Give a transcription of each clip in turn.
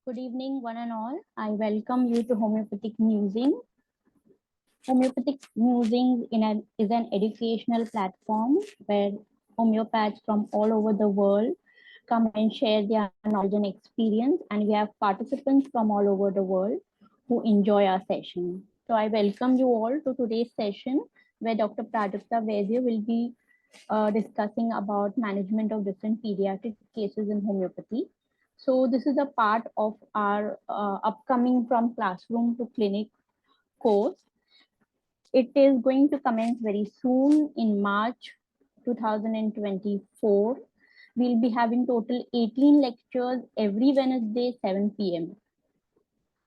Good evening, one and all. I welcome you to Homeopathic Musing. Homeopathic Musings is an educational platform where homeopaths from all over the world come and share their knowledge and experience, and we have participants from all over the world who enjoy our session. So I welcome you all to today's session where Dr. Prajakta Vaidya will be discussing about management of different pediatric cases in homeopathy. So this is a part of our upcoming from classroom to clinic course. It is going to commence very soon in March 2024. We'll be having total 18 lectures every Wednesday, 7 p.m.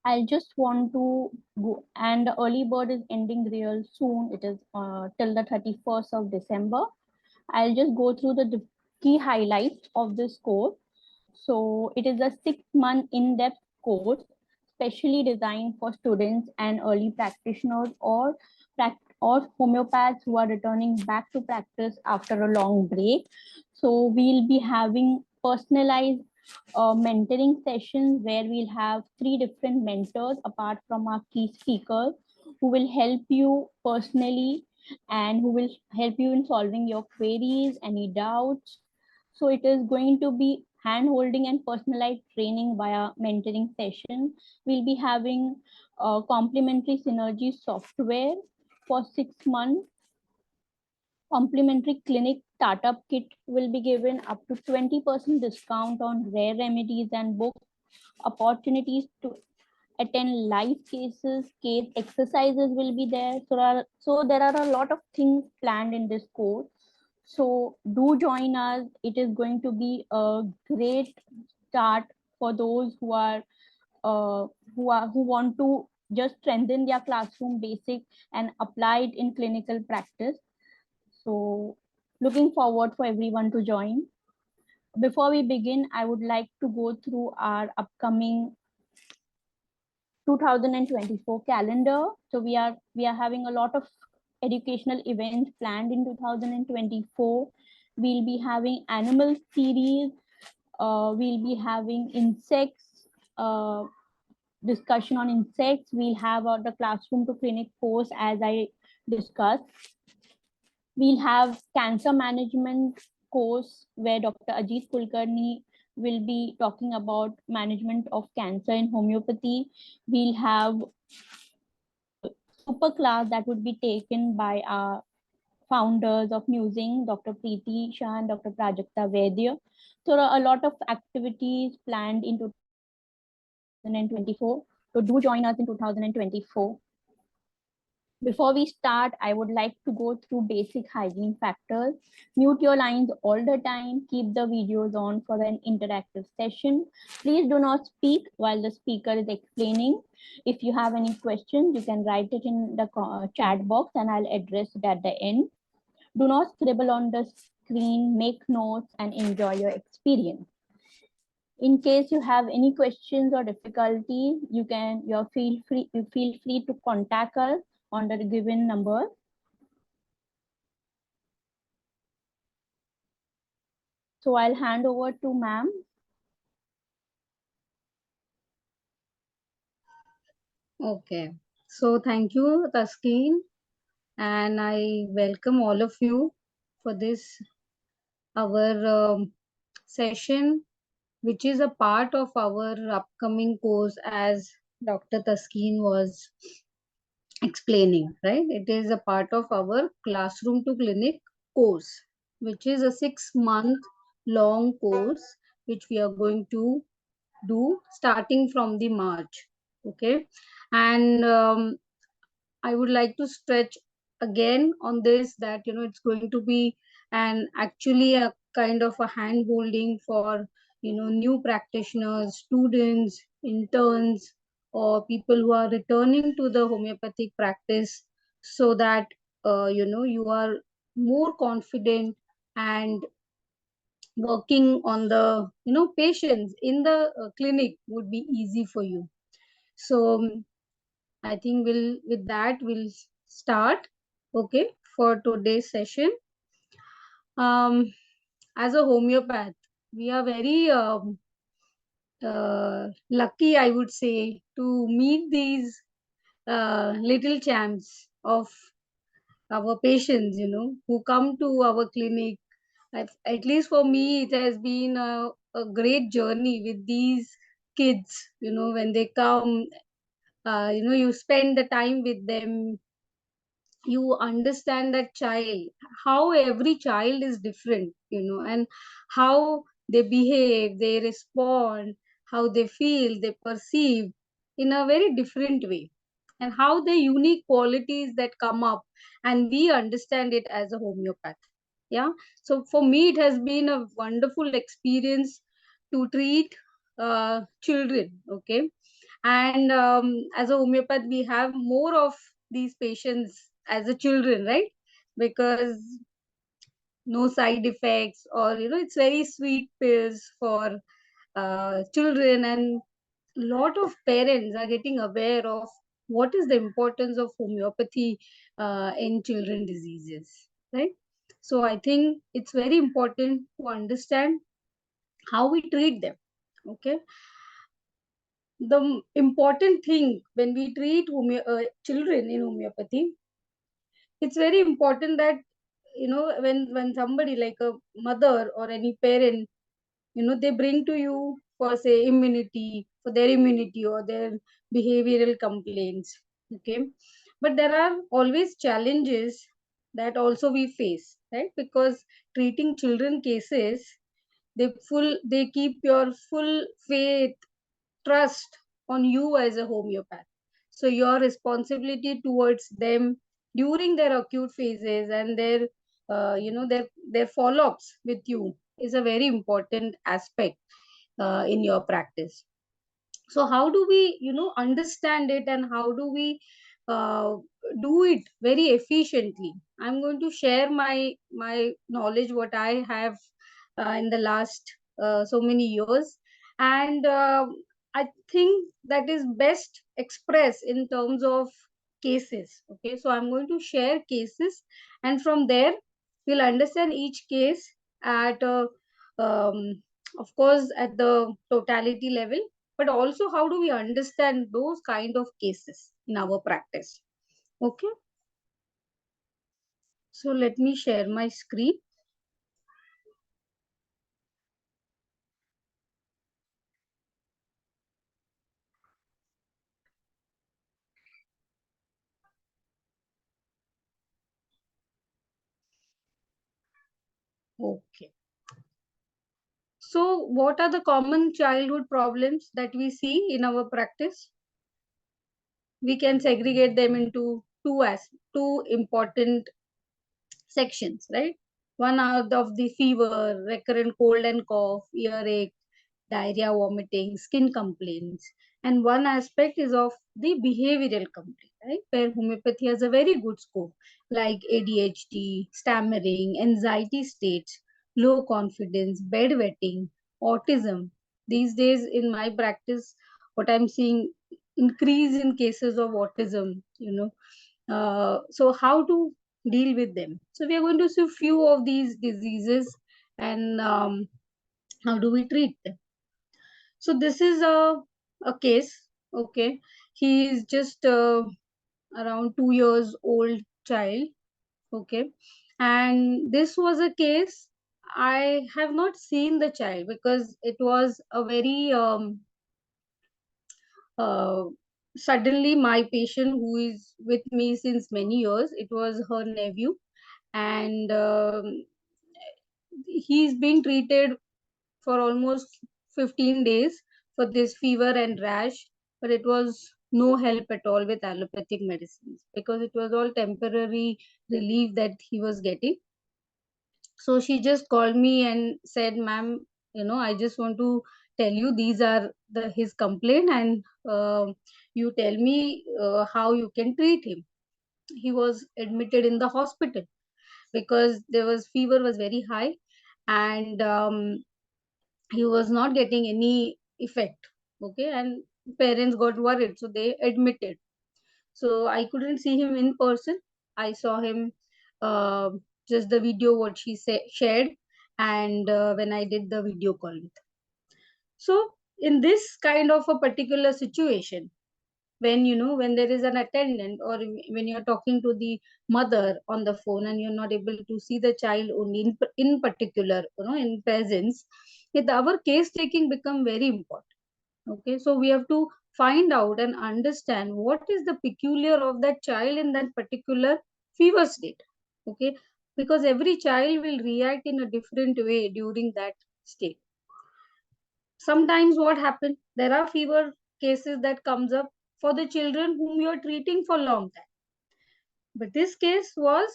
I just want to go, and the early bird is ending real soon. It is till the 31st of December. I'll just go through the key highlights of this course. So it is a 6-month in-depth course, specially designed for students and early practitioners or homeopaths who are returning back to practice after a long break. So we'll be having personalized mentoring sessions where we'll have 3 different mentors apart from our key speakers who will help you personally and who will help you in solving your queries, any doubts. So it is going to be hand holding and personalized training via mentoring session. We'll be having complementary synergy software for 6 months. Complimentary clinic startup kit will be given, up to 20% discount on rare remedies and books, opportunities to attend live cases, case exercises will be there. So there are a lot of things planned in this course. So do join us. It is going to be a great start for those who want to just strengthen their classroom basic and apply it in clinical practice. So looking forward for everyone to join. Before we begin, I would like to go through our upcoming 2024 calendar. So we are having a lot of educational events planned in 2024. We'll be having animal series. We'll be having insects, discussion on insects. We'll have the classroom to clinic course as I discussed. We'll have cancer management course where Dr. Ajit Kulkarni will be talking about management of cancer in homeopathy. We'll have super class that would be taken by our founders of Musings, Dr. Preeti Shah and Dr. Prajakta Vaidya. So a lot of activities planned in 2024. So do join us in 2024. Before we start, I would like to go through basic hygiene factors. Mute your lines all the time. Keep the videos on for an interactive session. Please do not speak while the speaker is explaining. If you have any questions, you can write it in the chat box and I'll address it at the end. Do not scribble on the screen, make notes and enjoy your experience. In case you have any questions or difficulties, you feel free to contact us on the given number. So I'll hand over to ma'am. Okay, so thank you, Taskeen, and I welcome all of you for this our session, which is a part of our upcoming course, as Dr. Taskeen was explaining, right? It is a part of our classroom to clinic course, which is a 6-month long course, which we are going to do starting from the March. Okay, and I would like to stretch again on this, that it's going to be actually a kind of a hand holding for new practitioners, students, interns, or people who are returning to the homeopathic practice, so that you are more confident and working on the patients in the clinic would be easy for you. So I think we'll start, okay, for today's session. As a homeopath, we are very lucky, I would say, to meet these little champs of our patients, who come to our clinic. At least for me, it has been a great journey with these kids. When they come, you spend the time with them, you understand that child, how every child is different, and how they behave, they respond, how they feel, they perceive in a very different way, and how the unique qualities that come up, and we understand it as a homeopath. Yeah. So for me, it has been a wonderful experience to treat children. Okay. And as a homeopath, we have more of these patients as a children, right? Because no side effects, or it's very sweet pills for children, and lot of parents are getting aware of what is the importance of homeopathy in children diseases, right? So I think it's very important to understand how we treat them. Okay. The important thing when we treat children in homeopathy, it's very important that when somebody like a mother or any parent, they bring to you for say immunity, for their immunity or their behavioral complaints. Okay. But there are always challenges that also we face, right? Because treating children cases, they keep your full faith, trust on you as a homeopath. So your responsibility towards them during their acute phases and their follow-ups with you is a very important aspect in your practice. So how do we understand it, and how do we uh, do it very efficiently? I'm going to share my knowledge, what I have in the last so many years, and I think that is best expressed in terms of cases. Okay, so I'm going to share cases, and from there we'll understand each case at um, of course at the totality level, but also how do we understand those kind of cases in our practice. Okay. So let me share my screen. Okay. So what are the common childhood problems that we see in our practice? We can segregate them into two important sections, right? One out of the fever, recurrent cold and cough, earache, diarrhea, vomiting, skin complaints. And one aspect is of the behavioral complaint, right? Where homeopathy has a very good scope, like ADHD, stammering, anxiety states, low confidence, bedwetting, autism. These days in my practice, what I'm seeing, increase in cases of autism, so how to deal with them? So we are going to see few of these diseases, and how do we treat them? So this is a case. Okay. He is just around 2 years old child. Okay. And this was a case, I have not seen the child because it was a very uh, suddenly my patient who is with me since many years, it was her nephew. And he's been treated for almost 15 days for this fever and rash, but it was no help at all with allopathic medicines because it was all temporary relief that he was getting. So she just called me and said, ma'am, I just want to tell you these are his complaint, and you tell me how you can treat him. He was admitted in the hospital because there was fever was very high, and he was not getting any effect. Okay. And parents got worried, so they admitted. So I couldn't see him in person. I saw him uh, just the video what she shared, and when I did the video call with. So in this kind of a particular situation, when when there is an attendant, or when you're talking to the mother on the phone and you're not able to see the child only in particular, in presence, our case taking become very important. Okay, so we have to find out and understand what is the peculiar of that child in that particular fever state. Okay, because every child will react in a different way during that state. Sometimes what happens, there are fever cases that comes up for the children whom you are treating for long time. But this was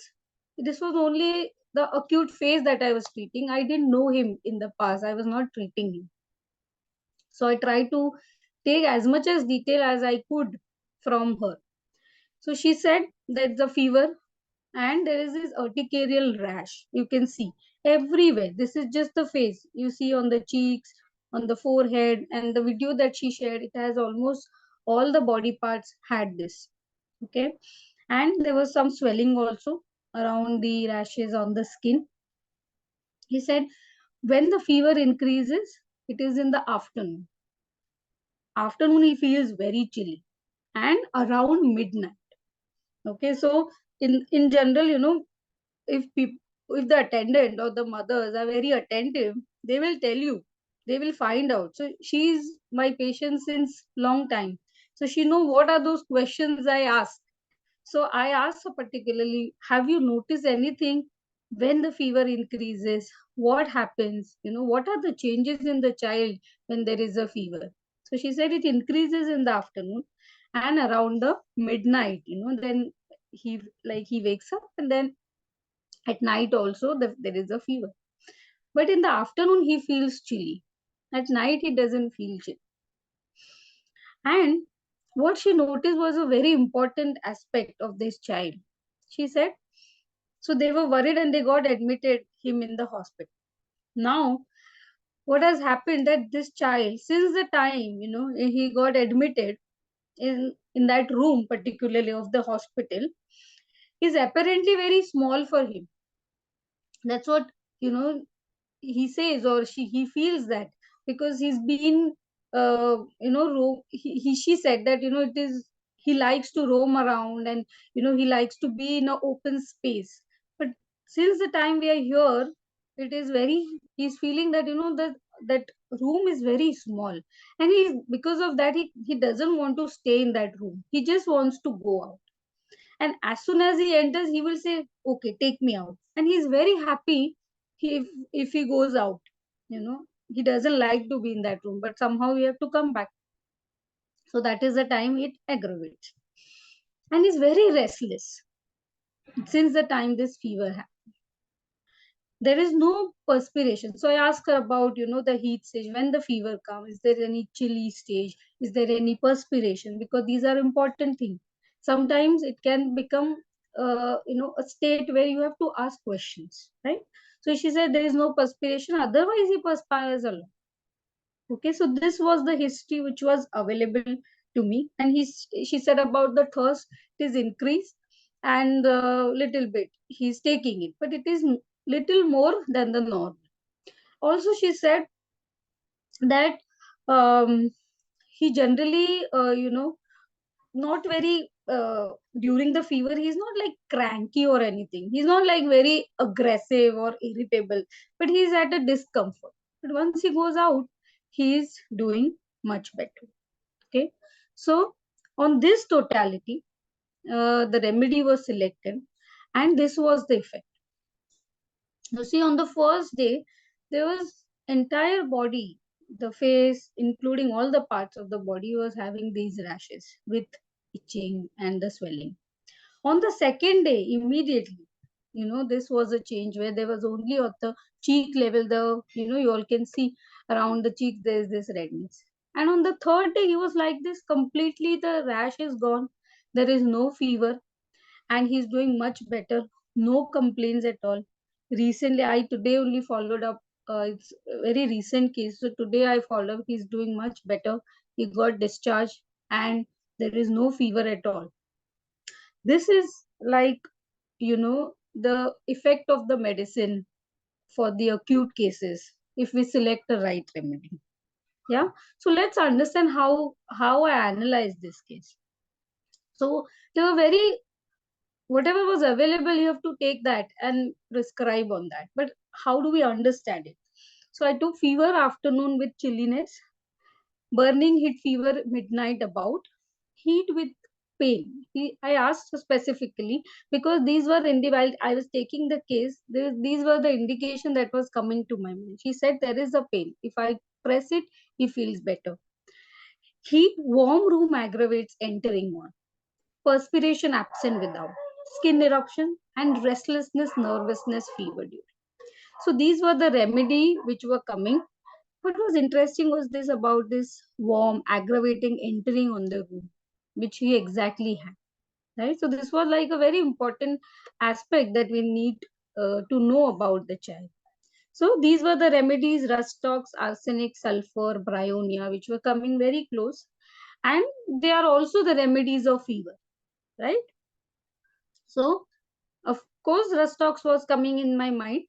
only the acute phase that I was treating. I didn't know him in the past. I was not treating him. So I tried to take as much as detail as I could from her. So she said that the fever and there is this urticarial rash. You can see everywhere. This is just the face. You see on the cheeks, on the forehead, and the video that she shared, it has almost all the body parts had this. Okay. And there was some swelling also around the rashes on the skin. He said when the fever increases, it is in the afternoon. Afternoon, he feels very chilly and around midnight. Okay. So in general, if people, if the attendant or the mothers are very attentive, they will tell you, they will find out. So she is my patient since long time, so she know what are those questions I ask. So I asked her particularly, have you noticed anything when the fever increases? What happens? What are the changes in the child when there is a fever? So she said it increases in the afternoon and around the midnight, then he wakes up, and then at night also there is a fever. But in the afternoon he feels chilly. At night he doesn't feel chill. And what she noticed was a very important aspect of this child. She said, so they were worried and they got admitted him in the hospital. Now, what has happened that this child, since the time, he got admitted in that room, particularly of the hospital, is apparently very small for him. That's what, he says, or he feels that, because he's been she said that it is, he likes to roam around, and he likes to be in an open space. But since the time we are here, it is very, he's feeling that that room is very small, and because of that he doesn't want to stay in that room. He just wants to go out, and as soon as he enters he will say, okay, take me out. And he's very happy if he goes out. He doesn't like to be in that room, but somehow we have to come back. So that is the time it aggravates, and he's very restless since the time this fever happened. There is no perspiration. So I asked her about, the heat stage. When the fever comes, is there any chilly stage? Is there any perspiration? Because these are important things. Sometimes it can become, a state where you have to ask questions, right? So she said there is no perspiration. Otherwise, he perspires a lot. Okay, so this was the history which was available to me. And she said about the thirst, it is increased, and little bit he's taking it, but it is little more than the norm. Also, she said that he generally, not very, during the fever, he's not like cranky or anything. He's not like very aggressive or irritable, but he's at a discomfort. But once he goes out, he's doing much better. Okay. So on this totality, the remedy was selected, and this was the effect. You see, on the first day, there was entire body, the face, including all the parts of the body, was having these rashes with itching and the swelling. On the second day, immediately, this was a change where there was only at the cheek level, you all can see around the cheek, there is this redness. And on the third day, he was like this completely, the rash is gone. There is no fever, and he's doing much better. No complaints at all. Recently, I today only followed up. It's a very recent case. So today I followed up. He's doing much better. He got discharged, and there is no fever at all. This is like, the effect of the medicine for the acute cases if we select the right remedy. Yeah. So let's understand how I analyze this case. So they were very, whatever was available, you have to take that and prescribe on that. But how do we understand it? So I took fever afternoon with chilliness, burning heat fever midnight about, heat with pain. I asked specifically because these were while I was taking the case, these were the indication that was coming to my mind. She said there is a pain. If I press it, he feels better. Heat, warm room aggravates entering one. Perspiration absent without. Skin eruption and restlessness, nervousness, fever during. So these were the remedy which were coming. What was interesting was this about this warm, aggravating entering on the room, which he exactly had. Right. So this was like a very important aspect that we need to know about the child. So these were the remedies: rustox, arsenic, sulfur, bryonia, which were coming very close, and they are also the remedies of fever. Right. So of course, rustox was coming in my mind.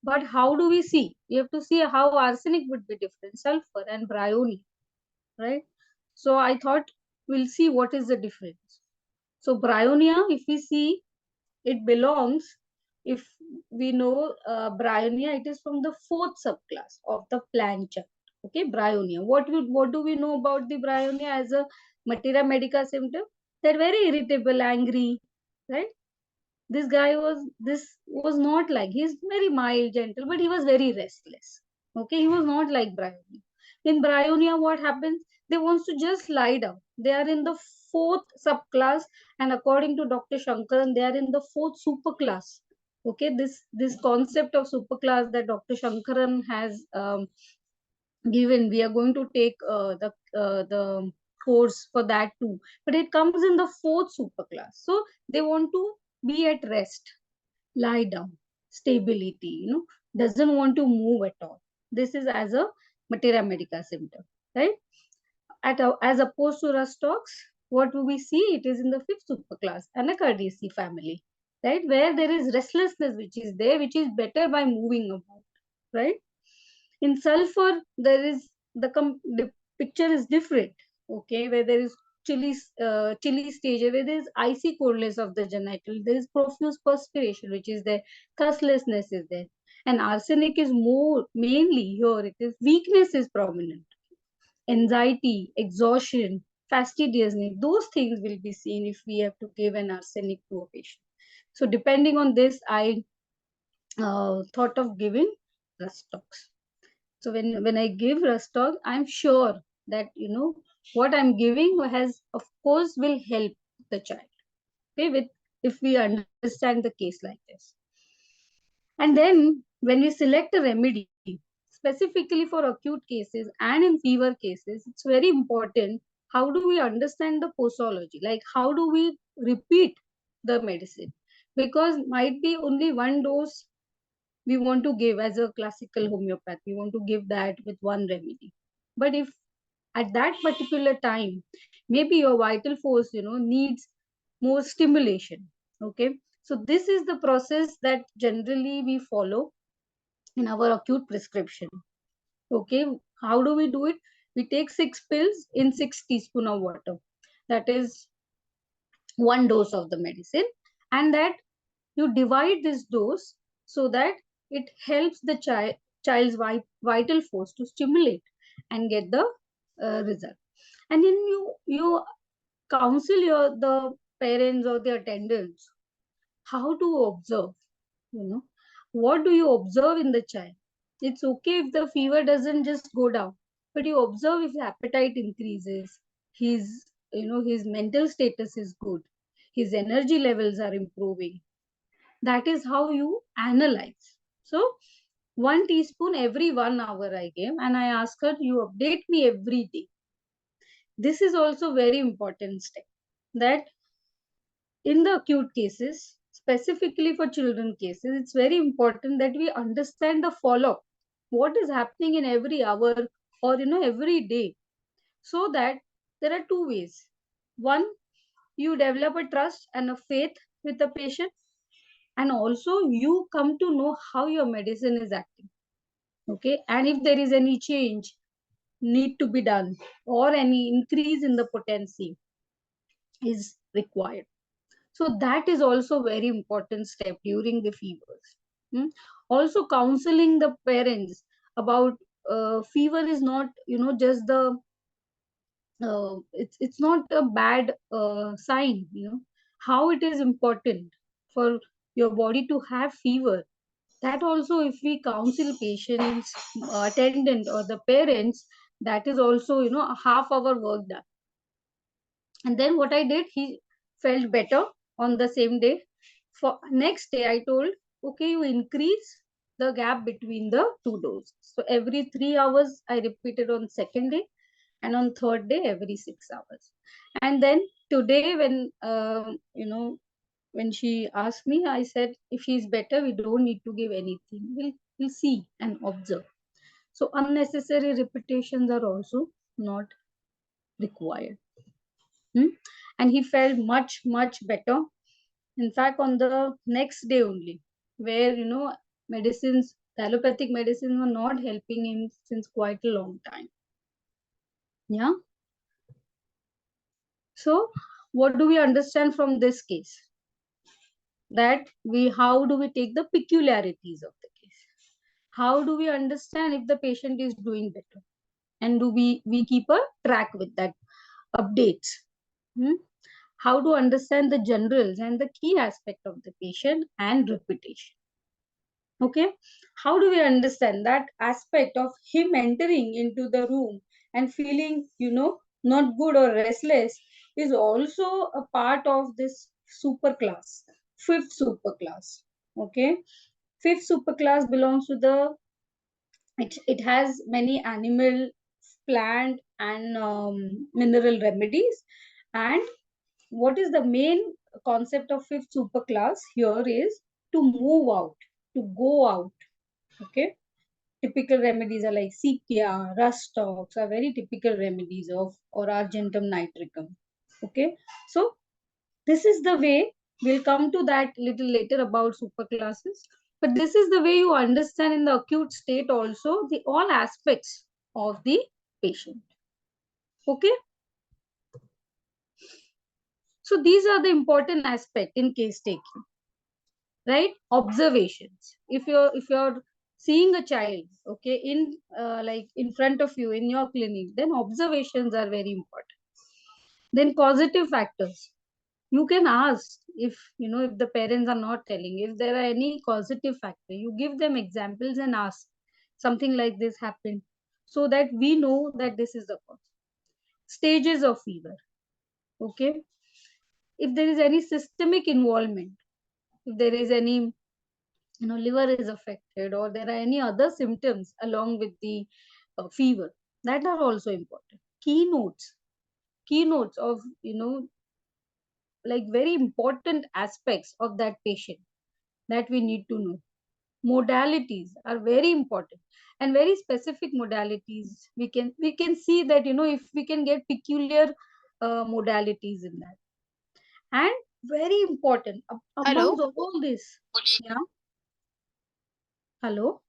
But how do we see? We have to see how arsenic would be different, sulfur and bryonia, right? So I thought we'll see what is the difference. So bryonia, if we see, it belongs, if we know bryonia, it is from the fourth subclass of the plant chart. Okay, bryonia. What do we know about the bryonia as a materia medica symptom? They're very irritable, angry, right? This was not like, he's very mild, gentle, but he was very restless. Okay, he was not like bryonia. In bryonia, what happens? They wants to just lie down. They are in the fourth subclass, and according to Dr. Shankaran, they are in the fourth superclass. Okay, this concept of superclass that Dr. Shankaran has given, we are going to take the course for that too, but it comes in the fourth superclass. So they want to be at rest, lie down, stability, doesn't want to move at all. This is as a materia medica symptom, right? As opposed to rustox, what do we see? It is in the fifth superclass, anacardiaceae family, right? Where there is restlessness, which is there, which is better by moving about, right? In sulfur, there is the picture is different. Okay, where there is chilly stage, where there is icy coldness of the genital, there is profuse perspiration, which is there, thustlessness is there. And arsenic is more mainly here, it is weakness is prominent, anxiety, exhaustion, fastidiousness, those things will be seen if we have to give an arsenic to a patient. So depending on this, I thought of giving rustox. So when I give rustox, I'm sure that what I'm giving has, of course, will help the child. Okay, with if we understand the case like this. And then when we select a remedy, specifically for acute cases and in fever cases, it's very important. How do we understand the posology? Like, how do we repeat the medicine? Because might be only one dose we want to give as a classical homeopath. We want to give that with one remedy. But if at that particular time, maybe your vital force, needs more stimulation. Okay. So this is the process that generally we follow in our acute prescription. Okay. How do we do it? We take 6 pills in 6 teaspoons of water. That is one dose of the medicine. And that you divide this dose so that it helps the child's vital force to stimulate and get the result. And then you counsel the parents or the attendants how to observe. What do you observe in the child? It's okay if the fever doesn't just go down, but you observe if appetite increases, his mental status is good, his energy levels are improving. That is how you analyze. So 1 teaspoon every 1 hour I gave, and I asked her, you update me every day. This is also very important step, that in the acute cases, specifically for children cases, it's very important that we understand the follow-up. What is happening in every hour or every day, so that there are two ways. One, you develop a trust and a faith with the patient, and also you come to know how your medicine is acting. Okay, and if there is any change, need to be done, or any increase in the potency is required. So that is also very important step during the fevers. Hmm? Also counseling the parents about fever is not, just the it's not a bad sign. How it is important for your body to have fever. That also, if we counsel patients, attendant or the parents, that is also, half our work done. And then what I did, he felt better on the same day. For next day, I told, okay, you increase the gap between the two doses. So every 3 hours, I repeated on second day, and on third day, every 6 hours. And then today, when she asked me, I said, if she's better, we don't need to give anything. We'll see and observe. So unnecessary repetitions are also not required. Hmm? And he felt much, much better. In fact, on the next day only, where, medicines, allopathic medicines were not helping him since quite a long time. Yeah. So, what do we understand from this case? That how do we take the peculiarities of the case? How do we understand if the patient is doing better? And do we keep a track with that updates? Hmm? How to understand the generals and the key aspect of the patient and reputation. Okay, how do we understand that aspect of him entering into the room and feeling, not good or restless, is also a part of this super class, fifth super class. Okay, fifth super class belongs to the, it has many animal, plant and mineral remedies. And what is the main concept of fifth superclass here is to move out, to go out. Okay, typical remedies are like sepia, rust ox are very typical remedies of, or argentum nitricum. Okay, so this is the way, we'll come to that little later about superclasses, but this is the way you understand in the acute state also the all aspects of the patient. Okay, so these are the important aspect in case taking, right? Observations. If you're seeing a child, okay, in like in front of you in your clinic, then observations are very important. Then causative factors, you can ask, if the parents are not telling, if there are any causative factor, you give them examples and ask, something like this happened, so that we know that this is the cause. Stages of fever. Okay, if there is any systemic involvement, if there is any, liver is affected, or there are any other symptoms along with the fever, that are also important. Keynotes of, like very important aspects of that patient that we need to know. Modalities are very important, and very specific modalities. We can see that, if we can get peculiar modalities in that. And very important Hello. amongst all this. Yeah. Hello.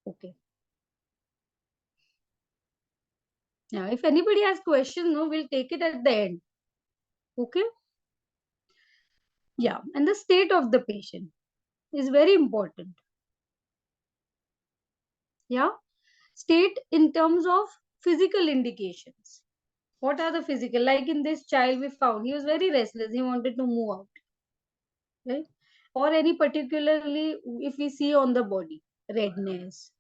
Okay. Yeah, if anybody has questions, no, we'll take it at the end. Okay. Yeah, and the state of the patient is very important. Yeah, state in terms of physical indications. What are the physical? Like in this child we found, he was very restless. He wanted to move out, right? Or any particularly, if we see on the body, redness.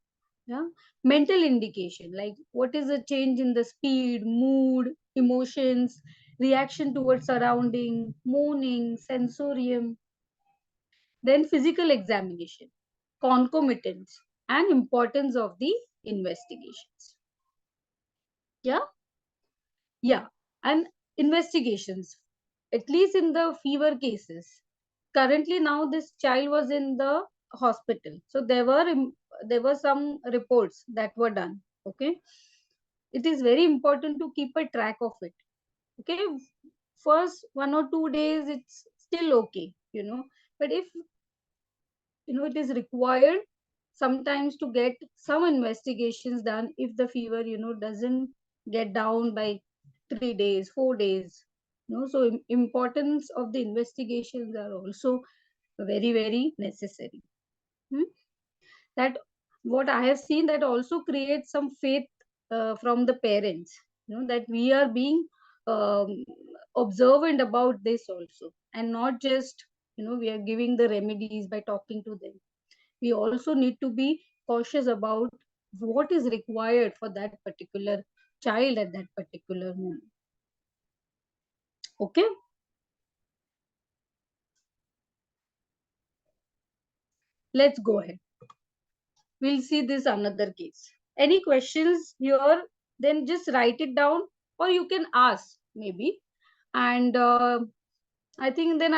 Yeah, mental indication, like what is the change in the speed, mood, emotions, reaction towards surrounding, moaning, sensorium. Then physical examination, concomitants, and importance of the investigations. Yeah, yeah, and investigations, at least in the fever cases. Currently, now this child was in the hospital, so there were some reports that were done. Okay, it is very important to keep a track of it. Okay, first 1 or 2 days it's still okay, but if it is required, sometimes to get some investigations done if the fever, doesn't get down by 3 days, 4 days. So importance of the investigations are also very, very necessary. Hmm? That what I have seen, that also creates some faith from the parents, that we are being um, observant about this also, and not just we are giving the remedies by talking to them. We also need to be cautious about what is required for that particular child at that particular moment. Okay, let's go ahead. We'll see this another case. Any questions here? Then just write it down, or you can ask maybe. And I think then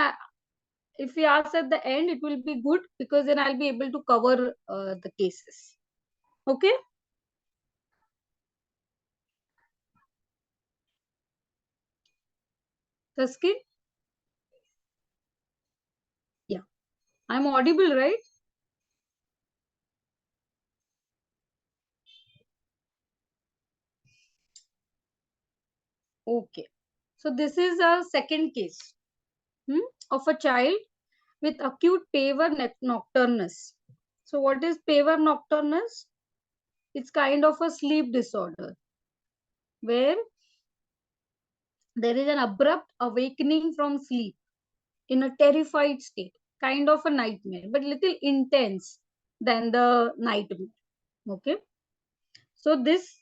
if we ask at the end, it will be good, because then I'll be able to cover the cases. Okay. Taskin? Yeah. I'm audible, right? Okay. So this is a second case of a child with acute paver nocturnus. So what is paver nocturnus? It's kind of a sleep disorder where there is an abrupt awakening from sleep in a terrified state, kind of a nightmare, but little intense than the nightmare. Okay. So this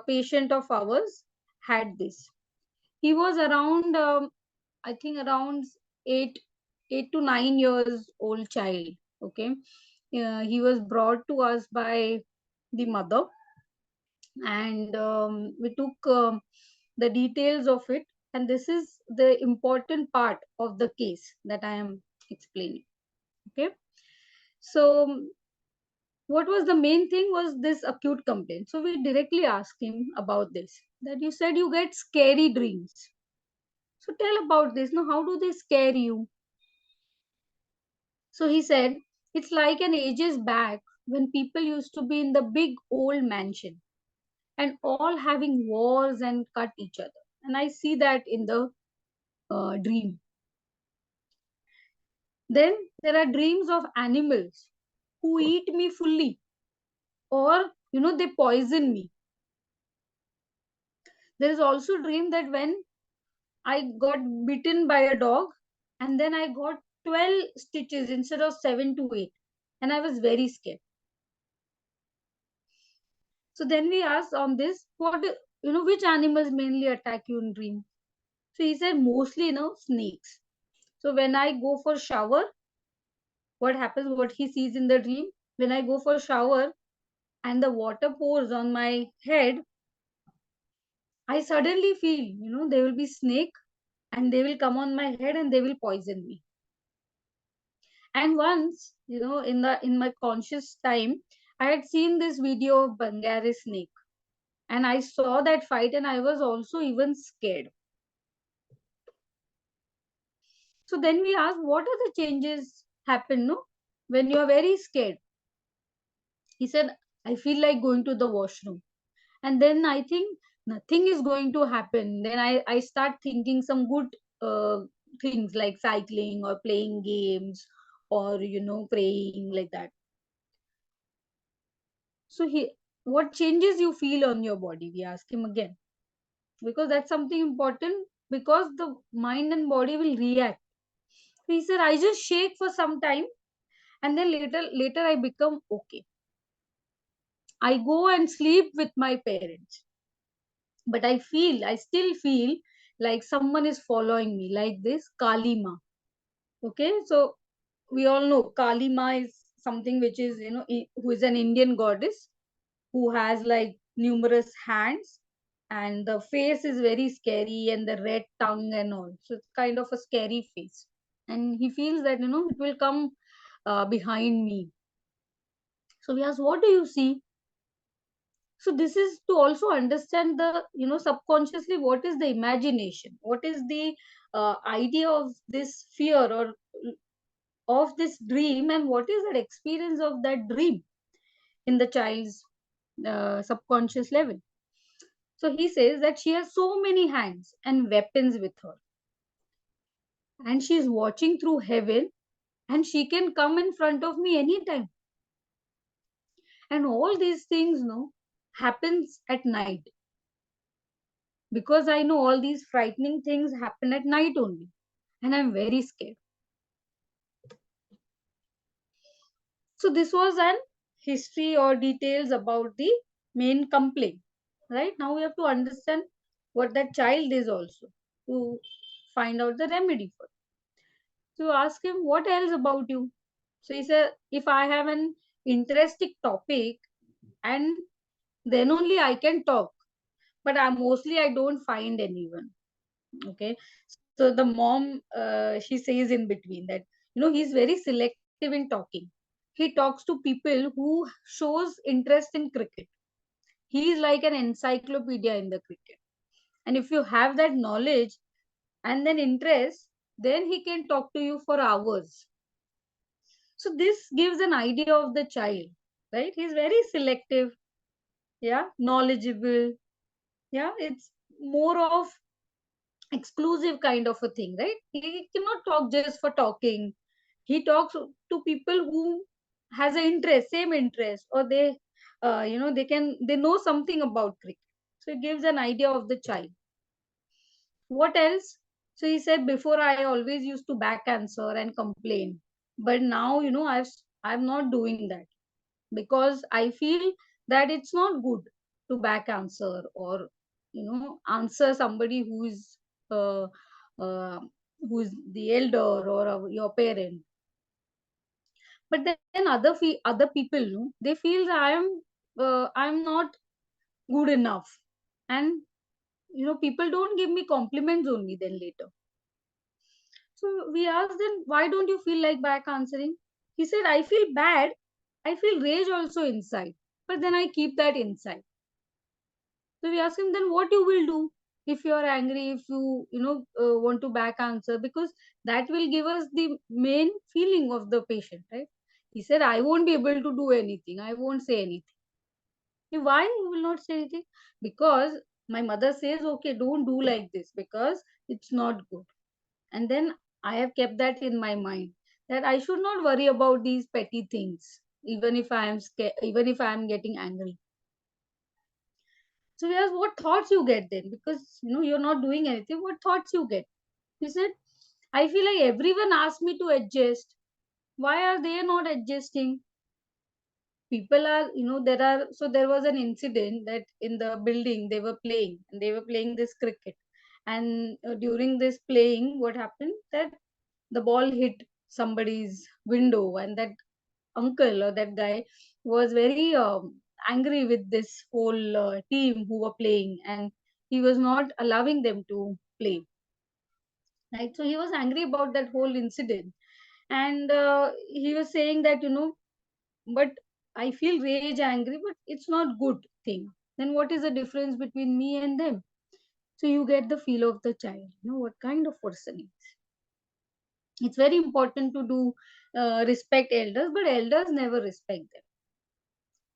patient of ours had this. He was around, I think around 8 to 9 years old child. Okay. He was brought to us by the mother, and we took the details of it, and this is the important part of the case that I am explaining. Okay. So what was the main thing was this acute complaint. So we directly asked him about this, that you said you get scary dreams. So tell about this. Now, how do they scare you? So he said, it's like an ages back when people used to be in the big old mansion and all having wars and cut each other. And I see that in the dream. Then there are dreams of animals who eat me fully, or they poison me. There is also a dream that when I got bitten by a dog, and then I got 12 stitches instead of 7 to 8, and I was very scared. So then we asked on this, what which animals mainly attack you in dream? So he said mostly snakes. So when I go for shower, what happens, what he sees in the dream, when I go for shower and the water pours on my head, I suddenly feel there will be snake, and they will come on my head and they will poison me. And once, in my conscious time, I had seen this video of Bangare snake, and I saw that fight, and I was also even scared. So then we asked, what are the changes happen, no, when you are very scared? He said, I feel like going to the washroom, and then I think nothing is going to happen. Then I start thinking some good things like cycling or playing games, or praying, like that. So what changes you feel on your body? We ask him again, because that's something important, because the mind and body will react. He said, I just shake for some time, and then later I become okay. I go and sleep with my parents, but I still feel like someone is following me, like this Kalima. Okay, so we all know Kalima is something which is who is an Indian goddess, who has like numerous hands, and the face is very scary, and the red tongue and all. So it's kind of a scary face. And he feels that it will come behind me. So we ask, what do you see? So this is to also understand the subconsciously, what is the imagination, what is the idea of this fear, or of this dream, and what is that experience of that dream. in the child's subconscious level. So he says that she has so many hands and weapons with her, and she's watching through heaven, and she can come in front of me anytime. And all these things, no, happens at night, because I know all these frightening things happen at night only, and I'm very scared. So this was an history or details about the main complaint. Right now we have to understand what that child is also, to find out the remedy for it. So ask him, what else about you? So he said, if I have an interesting topic, and then only I can talk, but I don't find anyone. Okay, so the mom, she says in between that, he's very selective in talking. He talks to people who shows interest in cricket. He is like an encyclopedia in the cricket, and if you have that knowledge and then interest, then he can talk to you for hours. So this gives an idea of the child, right? He's very selective, yeah, knowledgeable, yeah. It's more of exclusive kind of a thing, right? He cannot talk just for talking. He talks to people who has an interest, same interest, or they know something about cricket. So it gives an idea of the child. What else? So he said, before I always used to back answer and complain, but now I'm not doing that, because I feel that it's not good to back answer, or answer somebody uh, uh, who is the elder, or your parent. But then other people, they feel that I'm not good enough, and people don't give me compliments only then later. So we asked them, why don't you feel like back answering? He said, I feel bad. I feel rage also inside, but then I keep that inside. So we asked him, then what you will do if you are angry, if want to back answer, because that will give us the main feeling of the patient, right? He said, I won't be able to do anything. I won't say anything. Why you will not say anything? Because my mother says, okay, don't do like this because it's not good. And then I have kept that in my mind, that I should not worry about these petty things, even if I am scared, even if I am getting angry. So we asked, what thoughts you get then? Because you're not doing anything. What thoughts you get? He said, I feel like everyone asked me to adjust. Why are they not adjusting? People are, there was an incident that in the building they were playing this cricket. And during this playing, what happened that the ball hit somebody's window, and that uncle or that guy was very angry with this whole team who were playing, and he was not allowing them to play, right? So he was angry about that whole incident, and he was saying that, but I feel rage angry, but it's not good thing. Then what is the difference between me and them? So you get the feel of the child, what kind of person he is. It's very important to do respect elders, but elders never respect them.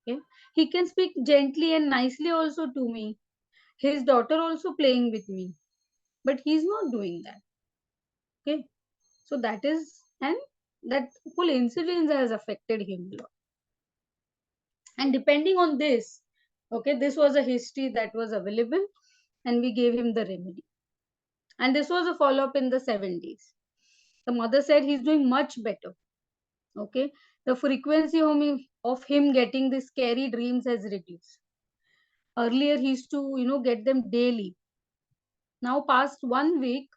Okay, he can speak gently and nicely also to me. His daughter also playing with me, but he's not doing that. Okay, so that is, and that whole incident has affected him a lot. And depending on this, okay, this was a history that was available, and we gave him the remedy. And this was a follow up in the 7 days. The mother said he's doing much better. Okay, the frequency of him getting the scary dreams has reduced. Earlier he used to get them daily. Now past 1 week,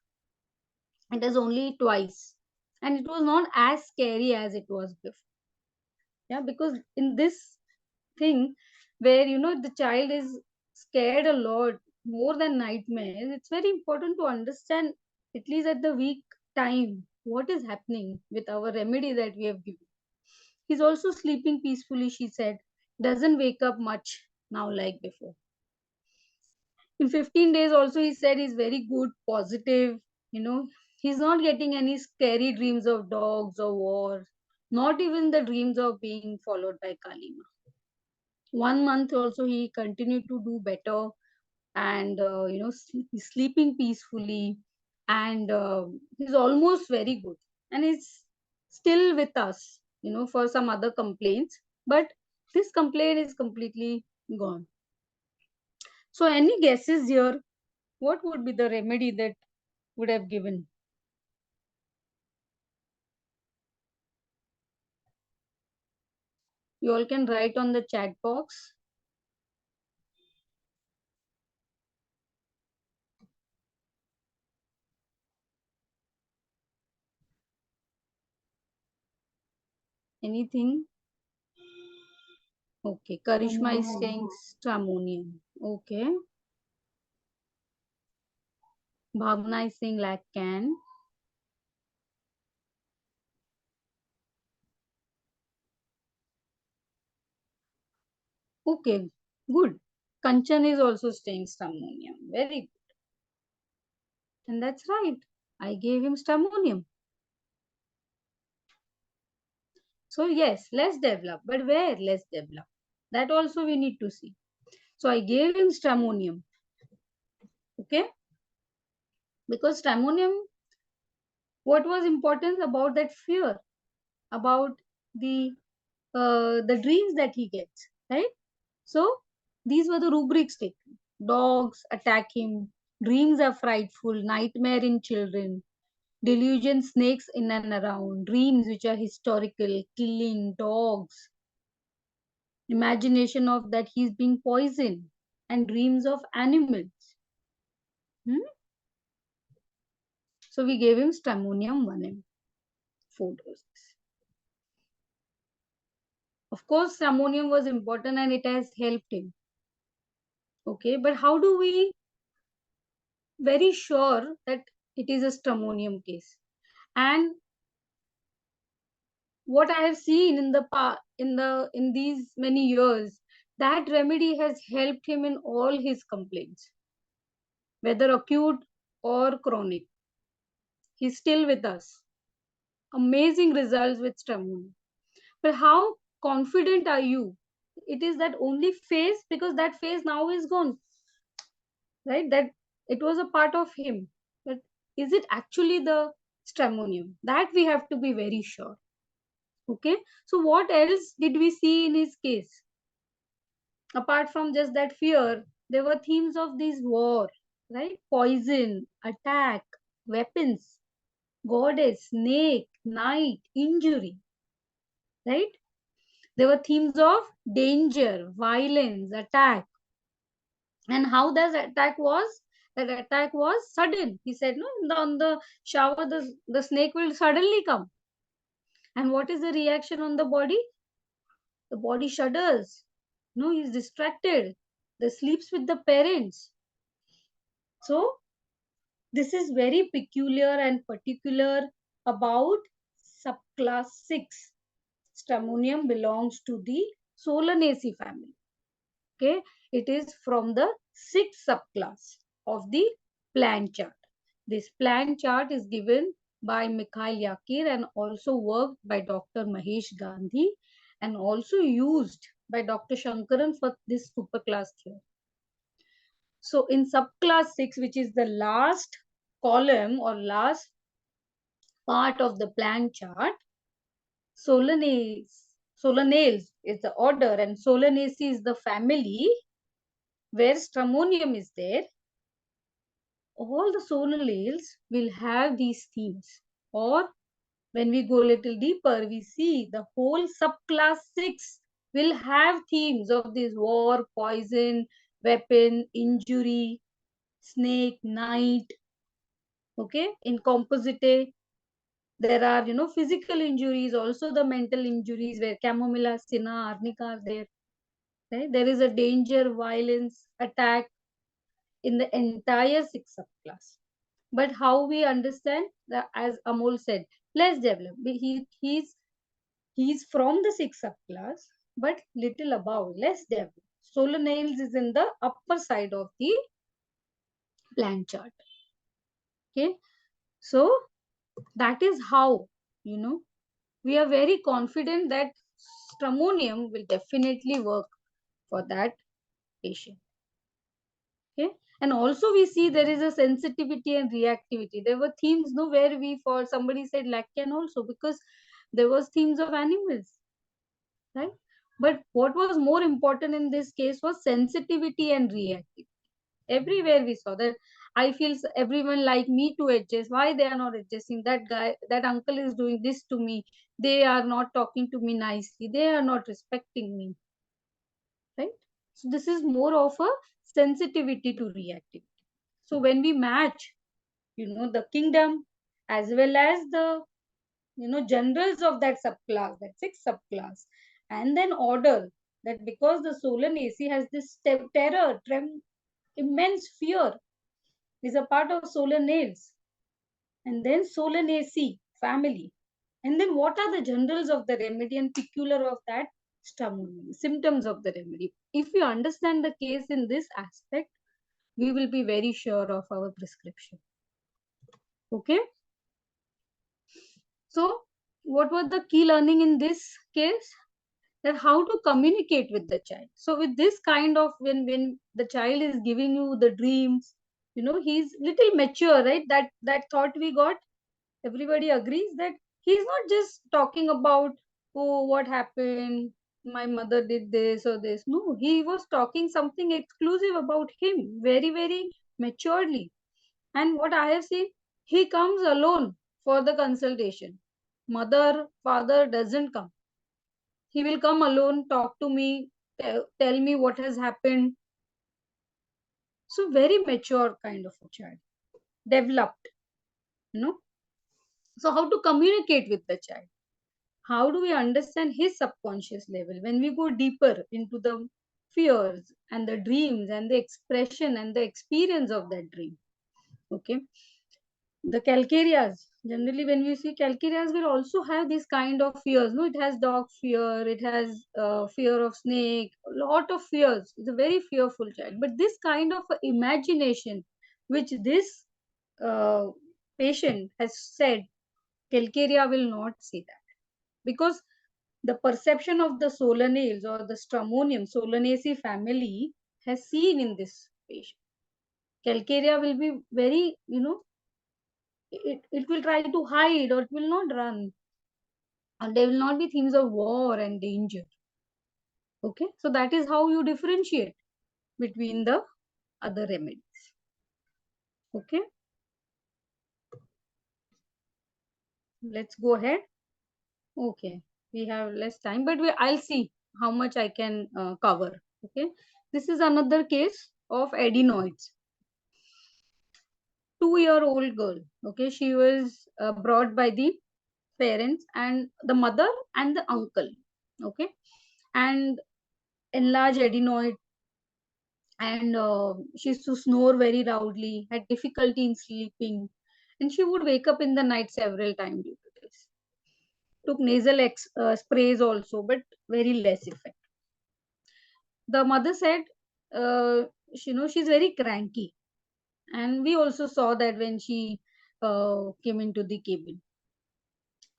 it is only twice, and it was not as scary as it was before. Yeah, because in this thing where the child is scared a lot more than nightmares, it's very important to understand, at least at the week time, what is happening with our remedy that we have given. He's also sleeping peacefully, she said, doesn't wake up much now like before. In 15 days also, he said he's very good, positive, you know he's not getting any scary dreams of dogs or wars, not even the dreams of being followed by Kalima. 1 month also he continued to do better, and he's sleeping peacefully, and he's almost very good, and he's still with us, for some other complaints, but this complaint is completely gone. So any guesses here? What would be the remedy that would have given? You all can write on the chat box. Anything? Okay, Karishma is saying stramonium. Okay. Bhavna is saying Lacan. Okay, good. Kanchan is also saying stramonium. Very good. And that's right. I gave him stramonium. So yes, let's develop. But where let's develop? That also we need to see. So I gave him stramonium. Okay. Because stramonium, what was important about that fear? About the dreams that he gets, right? So these were the rubrics taken. Dogs attack him, dreams are frightful, nightmare in children, delusion snakes in and around, dreams which are historical, killing, dogs, imagination of that he's being poisoned, and dreams of animals. Hmm? So we gave him stramonium 1 mg, 4 doses. Of course, stramonium was important and it has helped him. Okay, but how do we very sure that it is a stramonium case? And what I have seen in in these many years, that remedy has helped him in all his complaints, whether acute or chronic. He's still with us. Amazing results with stramonium. But how confident are you? It is that only phase, because that phase now is gone, right? That it was a part of him. But is it actually the stramonium? That we have to be very sure. Okay. So what else did we see in his case? Apart from just that fear, there were themes of this war, right? Poison, attack, weapons, goddess, snake, night, injury, right? There were themes of danger, violence, attack. And how that attack was? That attack was sudden. He said, no, on the shower, the snake will suddenly come. And what is the reaction on the body? The body shudders. No, he's distracted. They sleeps with the parents. So this is very peculiar and particular about subclass 6. Stramonium belongs to the Solanaceae family. Okay, it is from the 6th subclass of the plant chart. This plant chart is given by Mikhail Yakir and also worked by Dr. Mahesh Gandhi and also used by Dr. Shankaran for this superclass theory. So in subclass 6, which is the last column or last part of the plant chart, Solanales is the order and Solanaceae is the family where stramonium is there. All the Solanales will have these themes. Or when we go a little deeper, we see the whole subclass 6 will have themes of this war, poison, weapon, injury, snake, night. Okay, in composite, there are, physical injuries, also the mental injuries where chamomilla, cinna, arnica are there. Right? There is a danger, violence, attack in the entire 6 subclass. But how we understand that, as Amol said, let's develop. He's from the 6 subclass, but little above. Let's develop. Solar nails is in the upper side of the plant chart. Okay, so that is how, we are very confident that stramonium will definitely work for that patient. Okay, and also we see there is a sensitivity and reactivity. There were themes, no, where we, for somebody said lichen also, because there was themes of animals, right? But what was more important in this case was sensitivity and reactivity. Everywhere we saw that. I feel everyone like me to adjust. Why they are not adjusting? That guy, that uncle is doing this to me. They are not talking to me nicely. They are not respecting me, right? So this is more of a sensitivity to reactivity. So when we match, the kingdom as well as the, generals of that subclass, that sixth subclass, and then order, that because the Solanaceae has this terror, immense fear, is a part of Solanaceae, and then Solanaceae family. And then what are the generals of the remedy and peculiar of that stramonium, symptoms of the remedy? If we understand the case in this aspect, we will be very sure of our prescription. Okay. So what was the key learning in this case? That how to communicate with the child. So with this kind of, when the child is giving you the dreams, he's little mature, right? That thought we got. Everybody agrees that he's not just talking about, oh, what happened, my mother did this or this. No, he was talking something exclusive about him, very, very maturely. And what I have seen, he comes alone for the consultation. Mother, father doesn't come. He will come alone, talk to me, tell me what has happened. So very mature kind of a child, developed, you know. So how to communicate with the child? How do we understand his subconscious level? When we go deeper into the fears and the dreams and the expression and the experience of that dream. Okay. The calcareas, generally when we see calcareas will also have this kind of fears. No, it has dog fear, it has fear of snake, a lot of fears. It's a very fearful child. But this kind of imagination, which this uh, patient has said, calcarea will not see that, because the perception of the solanales or the stramonium, Solanaceae family, has seen in this patient. Calcarea will be very, it will try to hide or it will not run. And there will not be themes of war and danger. Okay, so that is how you differentiate between the other remedies. Okay, let's go ahead. Okay, we have less time, but I'll see how much I can cover. Okay, this is another case of adenoids. 2-year-old girl. Okay, she was brought by the parents and the mother and the uncle. Okay, and enlarged adenoid, and she used to snore very loudly, had difficulty in sleeping, and she would wake up in the night several times due to this. Took nasal sprays also, but very less effect. The mother said, she's very cranky, and we also saw that when she came into the cabin,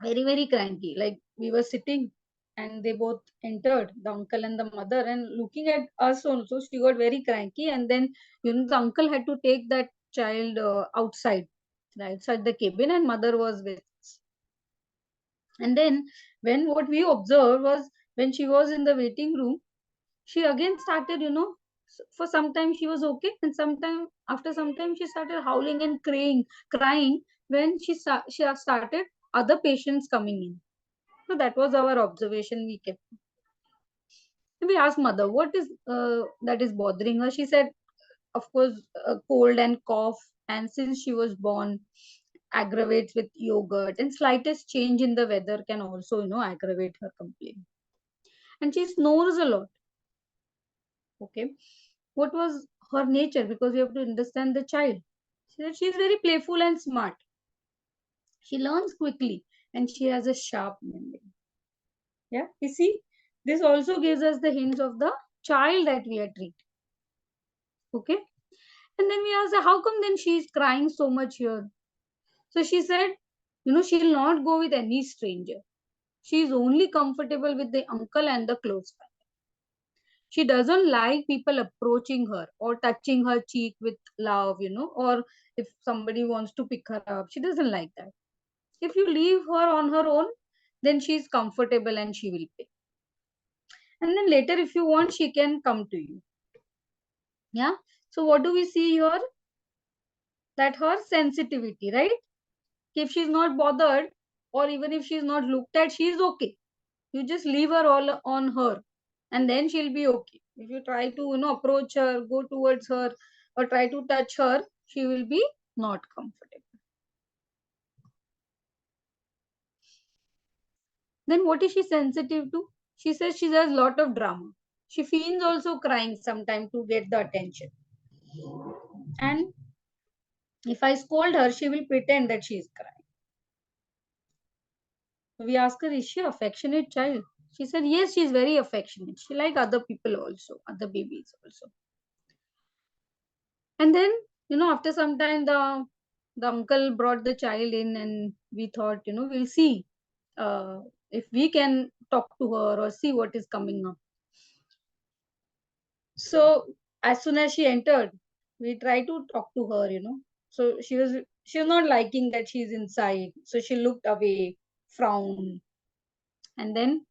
very, very cranky. Like we were sitting and they both entered, the uncle and the mother, and looking at us also, she got very cranky. And then, the uncle had to take that child outside, outside the cabin, and mother was with us. And then, when what we observed was, when she was in the waiting room, she again started, for some time she was okay, and sometime after some time she started howling and crying when she started other patients coming in. So that was our observation we kept. We asked mother, what is that is bothering her? She said, of course, cold and cough, and since she was born, aggravates with yogurt, and slightest change in the weather can also, aggravate her complaint. And she snores a lot. Okay, what was her nature? Because we have to understand the child. She said she's very playful and smart. She learns quickly, and she has a sharp memory. Yeah, you see, this also gives us the hints of the child that we are treating. Okay, and then we asked her, how come then she's crying so much here? So she said, she'll not go with any stranger. She is only comfortable with the uncle and the close family. She doesn't like people approaching her or touching her cheek with love, or if somebody wants to pick her up, she doesn't like that. If you leave her on her own, then she's comfortable and she will pay. And then later, if you want, she can come to you. Yeah. So what do we see here? That her sensitivity, right? If she's not bothered, or even if she's not looked at, she's okay. You just leave her all on her, and then she'll be okay. If you try to, approach her, go towards her, or try to touch her, she will be not comfortable. Then what is she sensitive to? She says she has a lot of drama. She feels also crying sometime to get the attention. And if I scold her, she will pretend that she is crying. We ask her, is she affectionate child? She said, yes, she is very affectionate. She like other people also, other babies also. And then, after some time, the uncle brought the child in, and we thought, we'll see if we can talk to her or see what is coming up. So as soon as she entered, we tried to talk to her, So she was not liking that she's inside. So she looked away, frowned. And then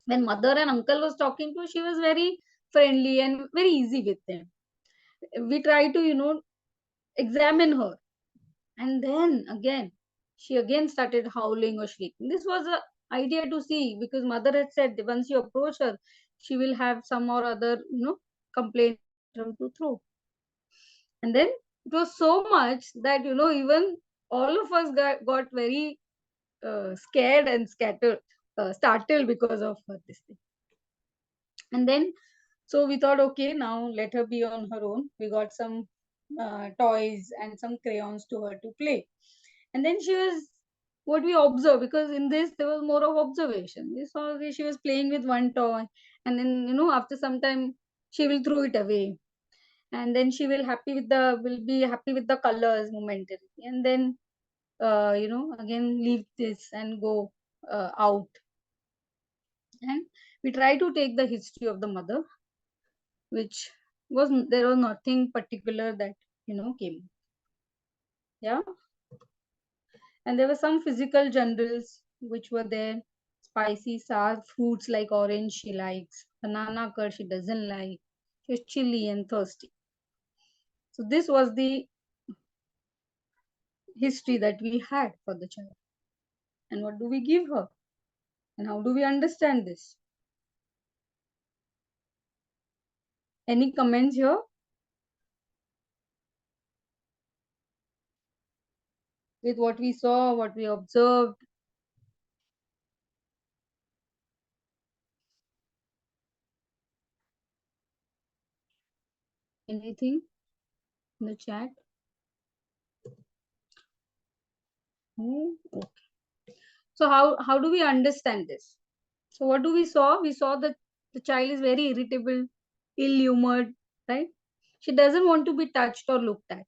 when mother and uncle was talking to her, she was very friendly and very easy with them. We tried to, examine her. And then again, she again started howling or shrieking. This was a idea to see, because mother had said once you approach her, she will have some or other, complaint to throw. And then it was so much that, even all of us got very scared and startled because of this thing. And then, so we thought, okay, now let her be on her own. We got some toys and some crayons to her to play. And then she was, what we observed, because in this there was more of observation. We saw she was playing with one toy, and then, after some time, she will throw it away. And then she will be happy with the colors momentarily. And then, again leave this and go out. And we try to take the history of the mother, which there was nothing particular that came. Yeah. And there were some physical generals which were there. Spicy sour fruits like orange she likes, banana curd she doesn't like, she's chilly and thirsty. So this was the history that we had for the child. And what do we give her, and how do we understand this? Any comments here with what we saw, what we observed? Anything in the chat? No? Okay. So how do we understand this? So what do we saw? We saw that the child is very irritable, ill-humored, right? She doesn't want to be touched or looked at.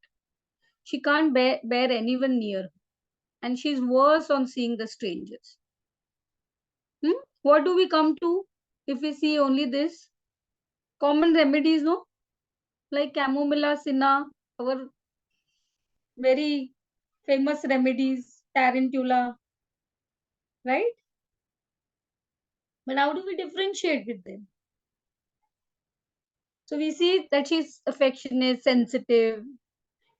She can't bear anyone near her. And she's worse on seeing the strangers. What do we come to if we see only this? Common remedies, no? Like chamomilla, cinna, our very famous remedies, tarantula, right? But how do we differentiate with them? So we see that she's affectionate, sensitive.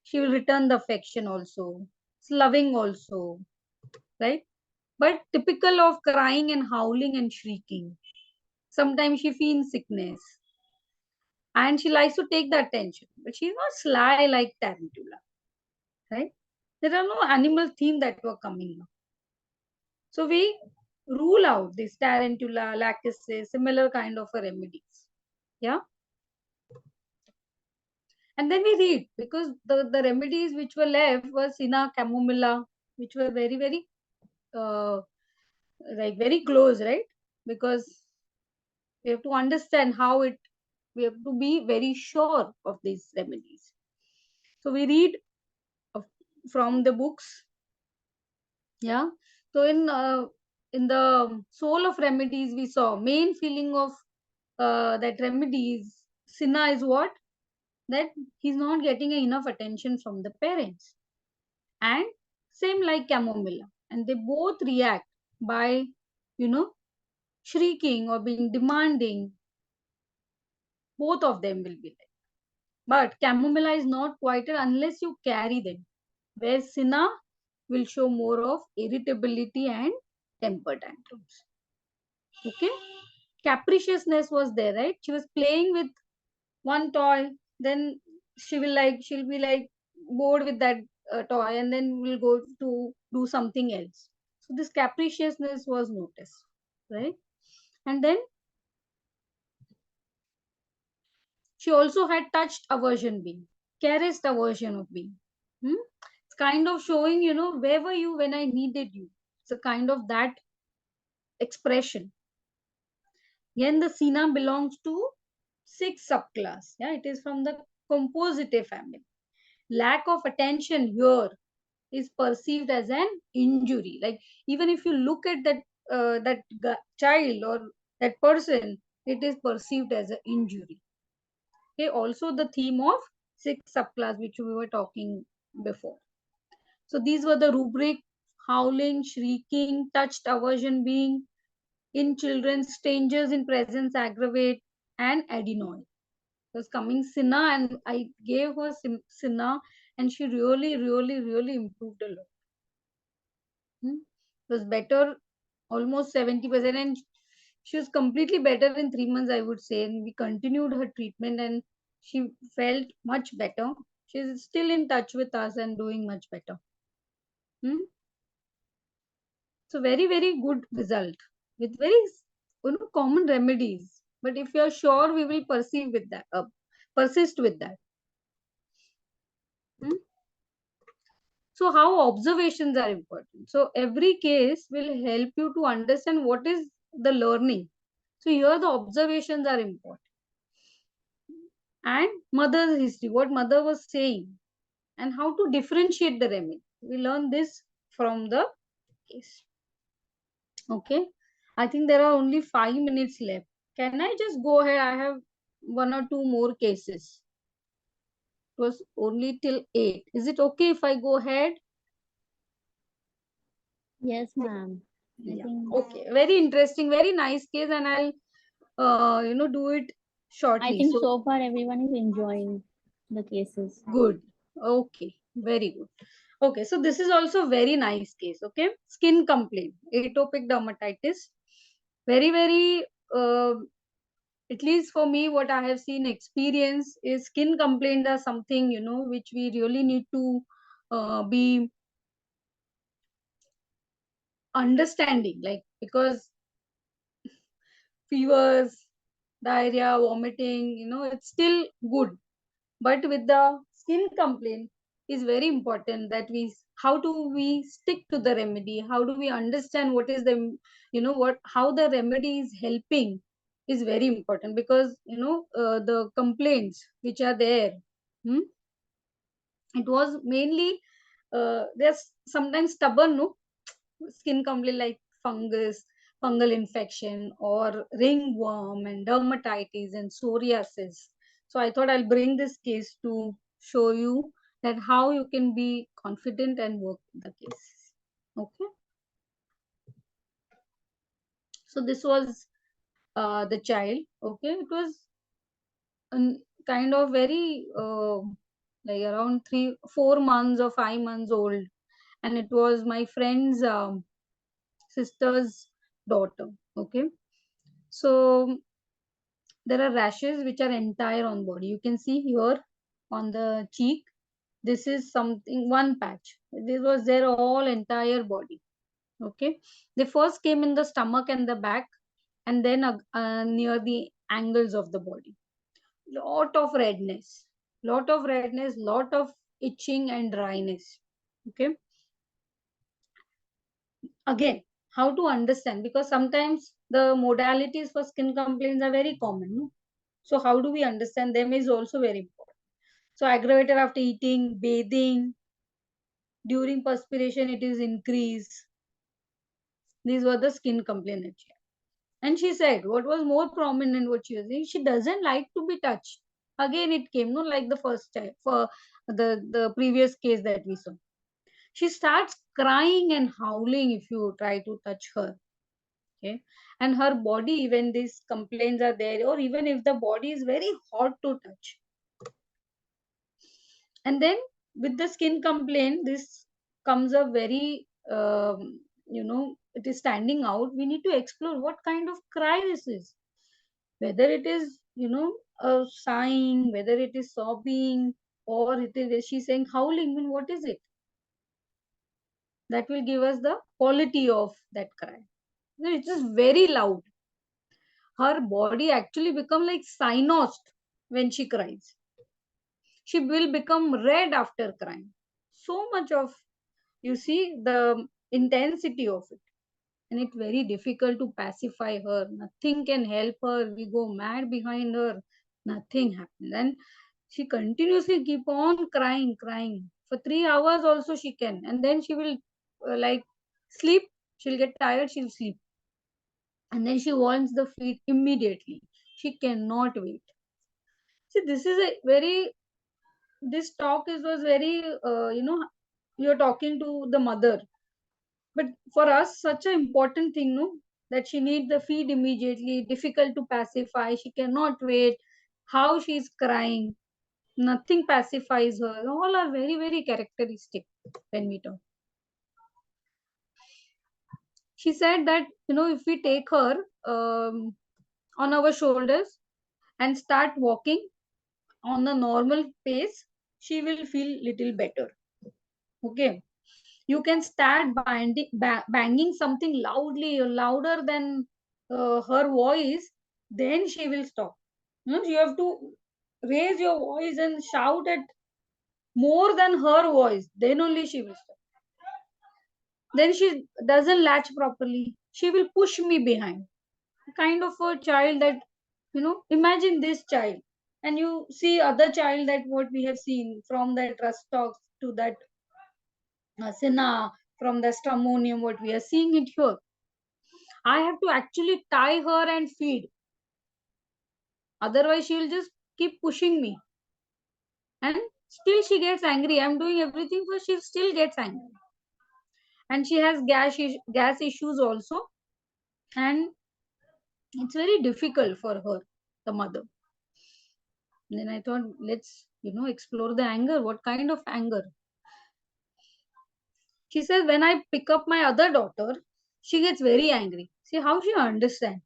She will return the affection also. It's loving also, right? But typical of crying and howling and shrieking. Sometimes she feels sickness. And she likes to take the attention. But she's not sly like tarantula, right? There are no animal theme that were coming now. So we rule out this tarantula, lachesis, similar kind of a remedies. Yeah. And then we read, because the remedies which were left were cinna, chamomilla, which were very, very uh, like very close, right? Because we have to understand we have to be very sure of these remedies. So we read of, from the books. Yeah. So in the soul of remedies, we saw main feeling of that remedies, Sina is what? That he's not getting enough attention from the parents. And same like chamomilla. And they both react by, shrieking or being demanding. Both of them will be there. But chamomilla is not quieter unless you carry them. Where Sina will show more of irritability and temper tantrums. Okay? Capriciousness was there, right? She was playing with one toy, then she'll be like bored with that toy, and then will go to do something else. So this capriciousness was noticed, right? And then she also had touched aversion being, caressed aversion of being. It's kind of showing, where were you when I needed you? It's a kind of that expression. Again, the Sina belongs to sixth subclass. Yeah, it is from the composite family. Lack of attention here is perceived as an injury. Like even if you look at that child or that person, it is perceived as an injury. Okay, also the theme of sixth subclass which we were talking before. So these were the rubric: howling, shrieking, touched aversion being in children, strangers in presence aggravate, and adenoid. Was coming Sina, and I gave her Sina, and she really, really, really improved a lot. It was better, almost 70%, and she was completely better in 3 months, I would say. And we continued her treatment, and she felt much better. She's still in touch with us and doing much better. So very, very good result with very common remedies. But if you are sure, we will perceive with that, persist with that. So how observations are important. So every case will help you to understand what is the learning. So here the observations are important. And mother's history, what mother was saying, and how to differentiate the remedy. We learn this from the case. Okay. I think there are only 5 minutes left. Can I just go ahead? I have one or two more cases. It was only till 8. Is it okay if I go ahead? Yes, ma'am. I Yeah. think Okay. Very interesting. Very nice case, and I'll do it I shortly. think So so far everyone is enjoying the cases. good. Okay. Very good. Okay. So this is also very nice case. Okay. Skin complaint, atopic dermatitis. Very, very at least for me, what I have seen experience is skin complaints are something, which we really need to be understanding, like, because fevers, diarrhea, vomiting, it's still good. But with the skin complaint is very important that how do we stick to the remedy? How do we understand what is the, how the remedy is helping is very important, because the complaints which are there, hmm, it was mainly there's sometimes stubborn, no, skin complaint like fungal infection or ringworm and dermatitis and psoriasis. So I thought I'll bring this case to show you that how you can be confident and work the case. Okay. So this was the child. Okay. It was kind of very like around 4 months or 5 months old, and it was my friend's sister's daughter. Okay. So there are rashes which are entire on body. You can see here on the cheek. This is something, one patch. This was there all entire body. Okay. They first came in the stomach and the back, and then near the angles of the body. Lot of redness, lot of itching and dryness. Okay. Again, how to understand, because sometimes the modalities for skin complaints are very common, no? So how do we understand them is also very important. So aggravated after eating, bathing, during perspiration it is increased. These were the skin complaints. And she said what was more prominent, what she was saying, she doesn't like to be touched. Again it came, no, like the first time for the previous case that we saw. She starts crying and howling if you try to touch her. Okay. And her body, when these complaints are there, or even if the body is very hot to touch, and then with the skin complaint, this comes up very it is standing out. We need to explore what kind of cry this is, whether it is a sighing, whether it is sobbing, or it is she's saying howling. I mean, what is it? That will give us the quality of that cry. It is very loud. Her body actually become like cyanosed when she cries. She will become red after crying. So much of, you see, the intensity of it. And it's very difficult to pacify her. Nothing can help her. We go mad behind her. Nothing happens. And she continuously keep on crying, crying. For 3 hours also she can. And then she will like sleep. She'll get tired, she'll sleep. And then she wants the feed immediately. She cannot wait. See, this is a very, this talk is was very, you're talking to the mother. But for us, such an important thing, no? That she needs the feed immediately, difficult to pacify, she cannot wait, how she's crying, nothing pacifies her. All are very, very characteristic when we talk. She said that, if we take her on our shoulders and start walking on the normal pace, she will feel little better. Okay. You can start banging something loudly or louder than her voice, then she will stop. You have to raise your voice and shout at more than her voice, then only she will stop. Then she doesn't latch properly, she will push me behind. Kind of a child that, imagine this child, and you see other child, that what we have seen from that Rostock to that Sina, from the Stramonium, what we are seeing it here. I have to actually tie her and feed. Otherwise, she will just keep pushing me. And still she gets angry. I'm doing everything for she still gets angry. And she has gas issues also. And it's very difficult for her, the mother. And then I thought, let's, explore the anger. What kind of anger? She says, when I pick up my other daughter, she gets very angry. See how she understands.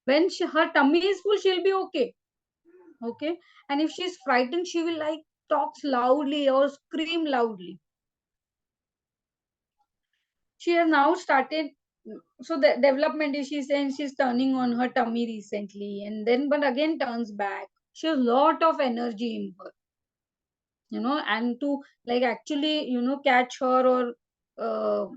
When her tummy is full, she'll be okay. Okay. And if she's frightened, she will like talks loudly or scream loudly. She has now started, so the development is, she's saying she's turning on her tummy recently, and then but again turns back. She has a lot of energy in her, and to like actually, catch her or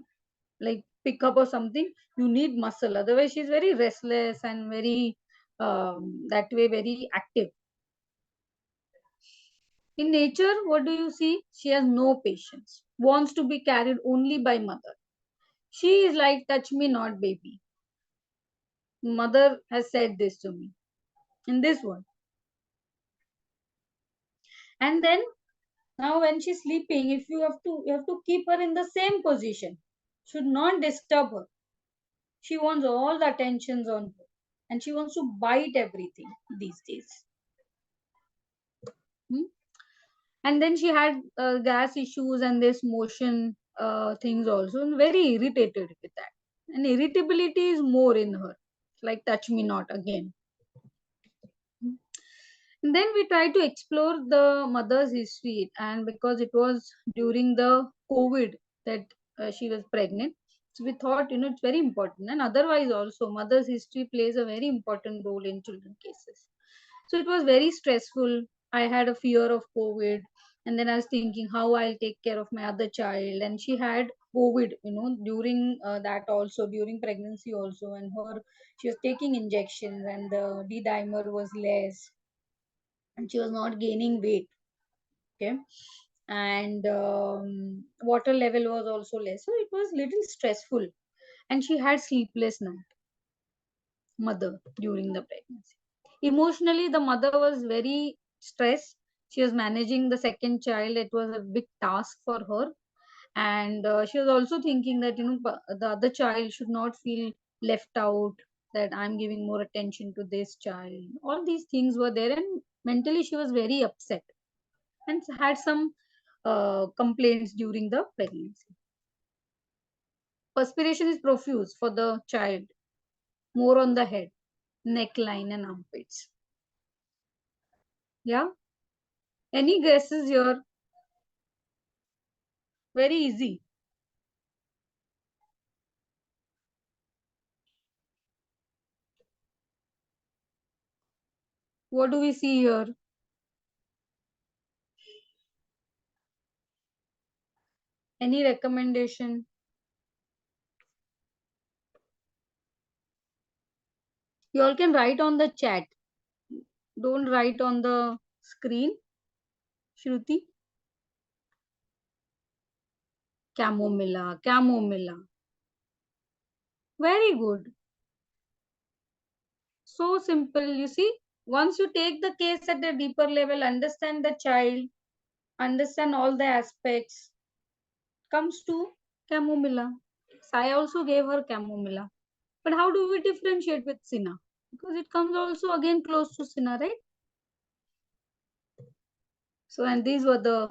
like pick up or something, you need muscle. Otherwise, she's very restless and very that way very active. In nature, what do you see? She has no patience, wants to be carried only by mother. She is like, touch me not, baby. Mother has said this to me in this one. And then now when she's sleeping, if you have to keep her in the same position. Should not disturb her. She wants all the attentions on her. And she wants to bite everything these days. Hmm? And then she had gas issues and this motion things also, and very irritated with that. And irritability is more in her, like touch me not again. And then we try to explore the mother's history, and because it was during the COVID that she was pregnant, so we thought, it's very important. And otherwise also, mother's history plays a very important role in children cases. So it was very stressful. I had a fear of COVID, and then I was thinking how I'll take care of my other child. And she had COVID, during that also, during pregnancy also, and she was taking injections, and the D dimer was less, and she was not gaining weight. Okay. And water level was also less, so it was little stressful, and she had sleepless night. mother during the pregnancy. Emotionally, the mother was very stressed. She was managing the second child. It was a big task for her. And she was also thinking that, the other child should not feel left out, that I'm giving more attention to this child. All these things were there. And mentally, she was very upset and had some complaints during the pregnancy. Perspiration is profuse for the child, more on the head, neckline, and armpits. Yeah. Any guesses here? Very easy. What do we see here? Any recommendation? You all can write on the chat. Don't write on the screen. Shruti? Chamomilla, chamomilla. Very good. So simple. You see, once you take the case at a deeper level, understand the child, understand all the aspects, comes to chamomilla. I also gave her chamomilla. But how do we differentiate with Sina? Because it comes also again close to Sina, right? So, and these were the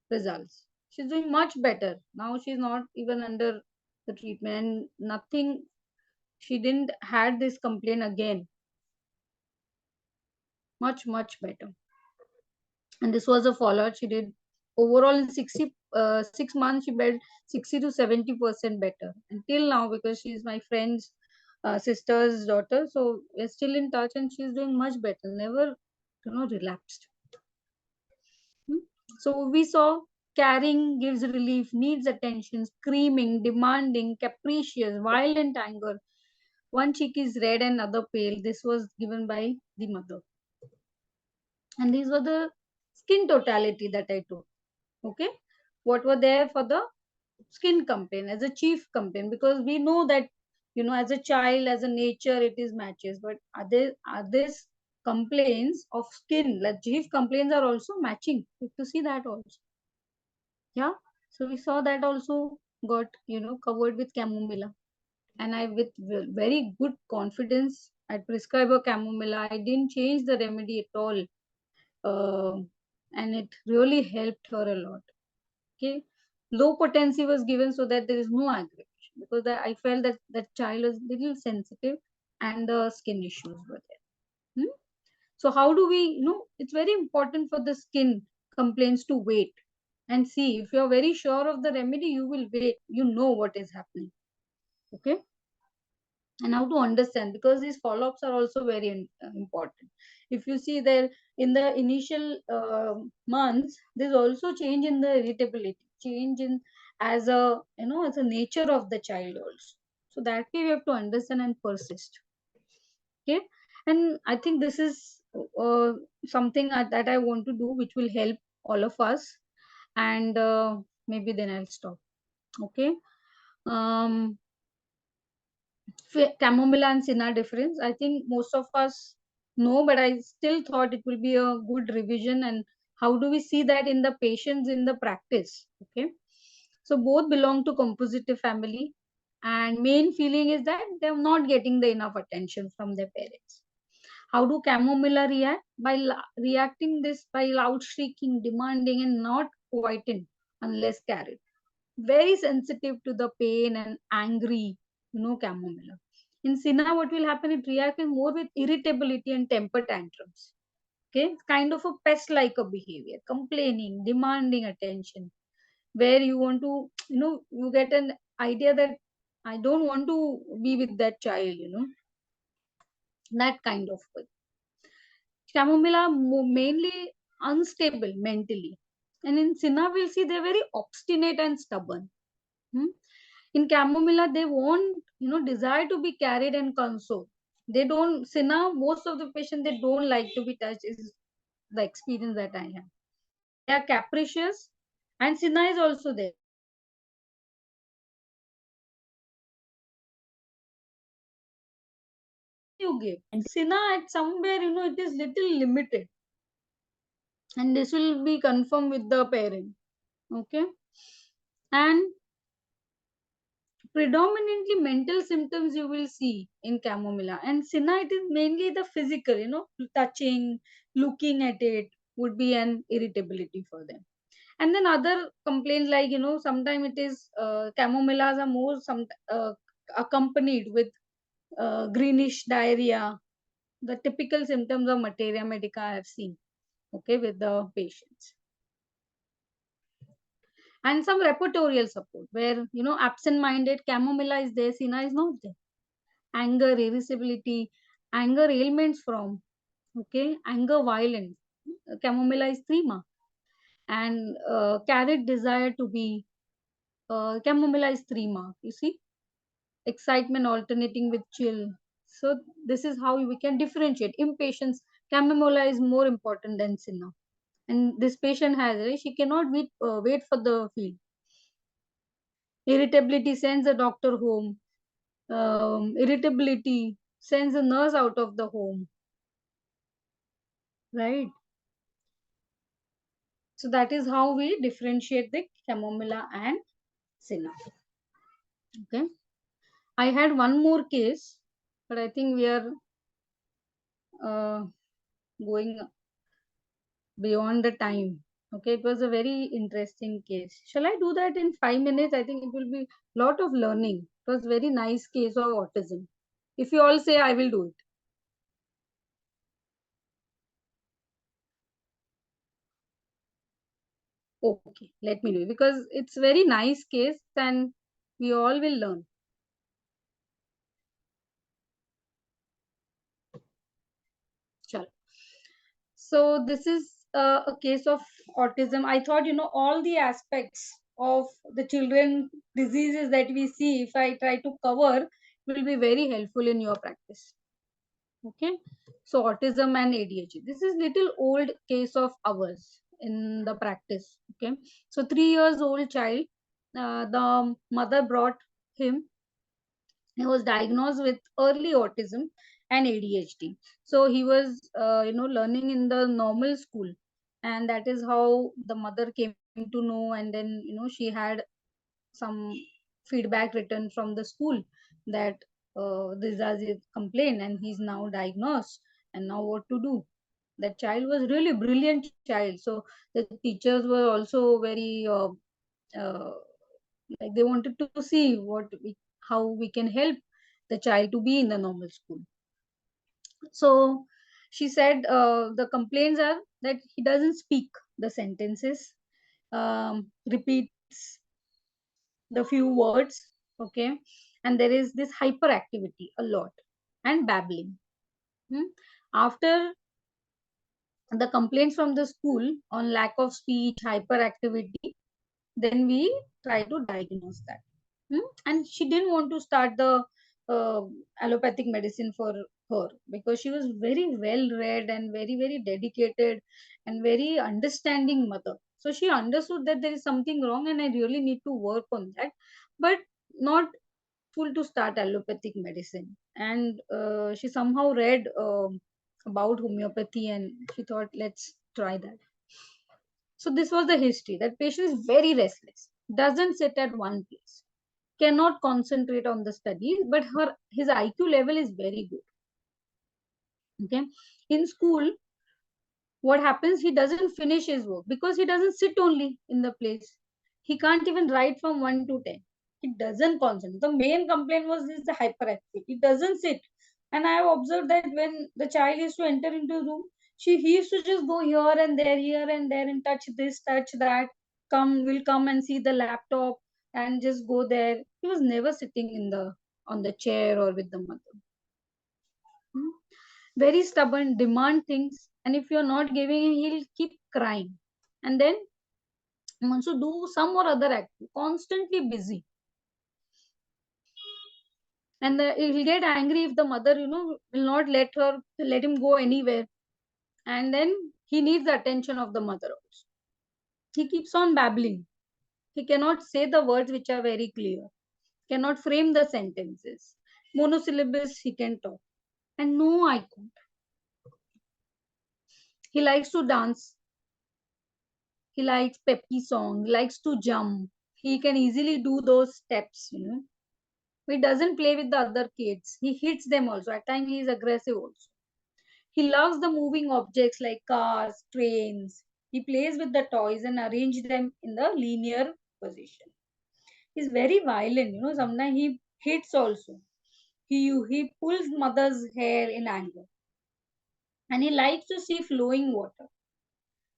results. She's doing much better. Now she's not even under the treatment and nothing. She didn't had this complaint again. Much, much better. And this was a follow-up. She did overall in 6 months, she made 60 to 70% better until now, because she's my friend's sister's daughter. So we're still in touch and she's doing much better. Never, relapsed. So we saw caring gives relief, needs attention, screaming, demanding, capricious, violent anger. One cheek is red and other pale. This was given by the mother. And these were the skin totality that I took. Okay. What were there for the skin complaint as a chief complaint? Because we know that, as a child, as a nature, it is matches. But are these complaints of skin, like chief complaints, are also matching? You have to see that also. Yeah. So we saw that also got, covered with chamomilla. And I, with very good confidence, I prescribe a chamomilla. I didn't change the remedy at all. And it really helped her a lot. Okay. Low potency was given so that there is no aggravation, because I felt that that child was little sensitive and the skin issues were there. So how do we, it's very important for the skin complaints to wait and see. If you're very sure of the remedy, you will wait, what is happening. Okay. And how to understand, because these follow-ups are also very important. If you see there in the initial months, there's also change in the irritability, change in as a, as a nature of the child also. So that way we have to understand and persist. Okay. And I think this is something that I want to do, which will help all of us. And maybe then I'll stop. Okay. um Chamomilla and Cinna difference, I think most of us know, but I still thought it will be a good revision. And how do we see that in the patients in the practice? Okay. So both belong to compositive family, and main feeling is that they're not getting the enough attention from their parents. How do chamomilla react? By reacting this by loud shrieking, demanding, and not quieting unless carried. Very sensitive to the pain and angry, chamomilla. In Sina, what will happen? It reacts more with irritability and temper tantrums. Okay, it's kind of a pest-like a behavior, complaining, demanding attention, where you want to, you get an idea that I don't want to be with that child, that kind of way. Chamomilla mainly unstable mentally, and in Sina we'll see they're very obstinate and stubborn. Hmm? In chamomilla, they won't, desire to be carried and consoled. They don't, Sina, most of the patients, they don't like to be touched, is the experience that I have. They are capricious, and Sina is also there. you give. Sina at somewhere, it is little limited. And this will be confirmed with the parent. Okay. And predominantly mental symptoms you will see in chamomilla. And Sina, it is mainly the physical, touching, looking at it would be an irritability for them. And then other complaints like, sometimes it is chamomillas are more accompanied with greenish diarrhea, the typical symptoms of Materia Medica I have seen, okay, with the patients. And some repertorial support where, absent-minded chamomilla is there, Sina is not there. Anger, irritability, anger ailments from, okay, anger violence. Chamomilla is 3 mark. And carrot desire to be, chamomilla is 3 mark. You see, excitement alternating with chill. So this is how we can differentiate. Impatience, chamomilla is more important than Cinna. And this patient has, right? She cannot wait for the field. Irritability sends the doctor home. Irritability sends the nurse out of the home. Right? So that is how we differentiate the chamomilla and Cinna. Okay. I had one more case, but I think we are uh, going beyond the time. Okay, it was a very interesting case. Shall I do that in 5 minutes? I think it will be lot of learning. It was very nice case of autism. If you all say, I will do it. Okay, let me do it because it's very nice case and we all will learn. Chalo. So this is a case of autism. I thought, all the aspects of the children diseases that we see, if I try to cover, will be very helpful in your practice. Okay. So autism and ADHD. This is little old case of ours in the practice. Okay. So 3 years old child, the mother brought him. He was diagnosed with early autism and ADHD. So he was, learning in the normal school, and that is how the mother came to know. And then, she had some feedback written from the school that this is his complaint, and he's now diagnosed. And now what to do? That child was really brilliant child. So the teachers were also very uh, like they wanted to see how we can help the child to be in the normal school. So she said the complaints are that he doesn't speak the sentences, repeats the few words, okay, and there is this hyperactivity a lot and babbling. Hmm? After the complaints from the school on lack of speech, hyperactivity, then we try to diagnose that. And she didn't want to start the uh, allopathic medicine for her because she was very well read and very very dedicated and very understanding mother. So she understood that there is something wrong and I really need to work on that, but not full to start allopathic medicine. And she somehow read about homeopathy and she thought let's try that. So this was the history. That patient is very restless, doesn't sit at one place, cannot concentrate on the studies, but his IQ level is very good. Okay. In school, what happens? He doesn't finish his work because he doesn't sit only in the place. He can't even write from 1 to 10. He doesn't concentrate. The main complaint was this the hyperactivity. He doesn't sit. And I have observed that when the child used to enter into a room, he used to just go here and there, and touch this, touch that, will come and see the laptop and just go there. He was never sitting in the on the chair or with the mother. Hmm? Very stubborn, demand things, and if you're not giving him, he'll keep crying. And then wants to do some or other activity, constantly busy. And he'll get angry if the mother, will not let him go anywhere. And then he needs the attention of the mother also. He keeps on babbling. He cannot say the words which are very clear, cannot frame the sentences. Monosyllabus he can talk. And no, I can't. He likes to dance. He likes peppy song. He likes to jump. He can easily do those steps. He doesn't play with the other kids. He hits them also. At times he is aggressive also. He loves the moving objects like cars, trains. He plays with the toys and arrange them in the linear position. He's very violent. Sometimes he hits also. He pulls mother's hair in anger. And he likes to see flowing water.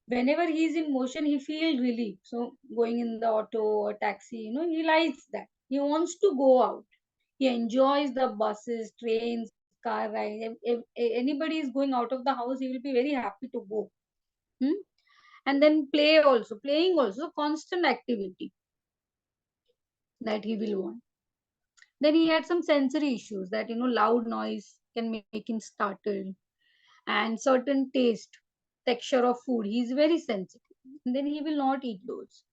Whenever he is in motion, he feels relief. So going in the auto or taxi, he likes that. He wants to go out. He enjoys the buses, trains, car ride. If anybody is going out of the house, he will be very happy to go. Hmm? And then playing also, constant activity that he will want. Then he had some sensory issues that loud noise can make him startled, and certain taste, texture of food. He is very sensitive. And then he will not eat those.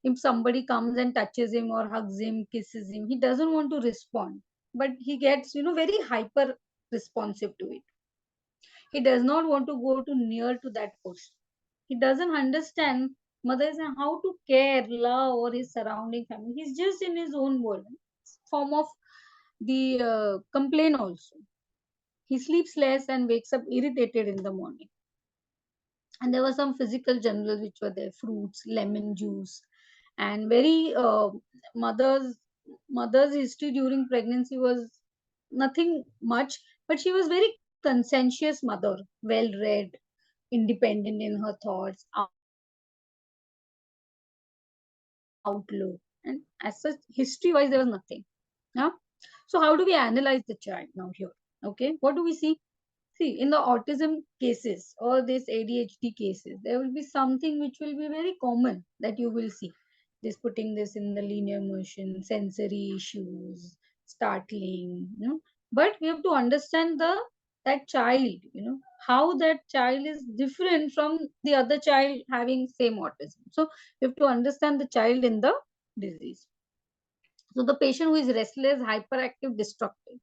If somebody comes and touches him or hugs him, kisses him, he doesn't want to respond. But he gets very hyper responsive to it. He does not want to go to near to that person. He doesn't understand mothers and how to care, love, or his surrounding family. He's just in his own world. Form of the complaint also. He sleeps less and wakes up irritated in the morning. And there were some physical generals which were there: fruits, lemon juice, and very mother's history during pregnancy was nothing much, but she was very conscientious mother, well read, independent in her thoughts, outlook, and as such history wise there was nothing. Yeah. So how do we analyze the child now here? Okay, what do we see? See, in the autism cases or this ADHD cases, there will be something which will be very common that you will see. This putting this in the linear motion, sensory issues, startling. But we have to understand that child, how that child is different from the other child having same autism. So we have to understand the child in the disease. So the patient who is restless, hyperactive, destructive,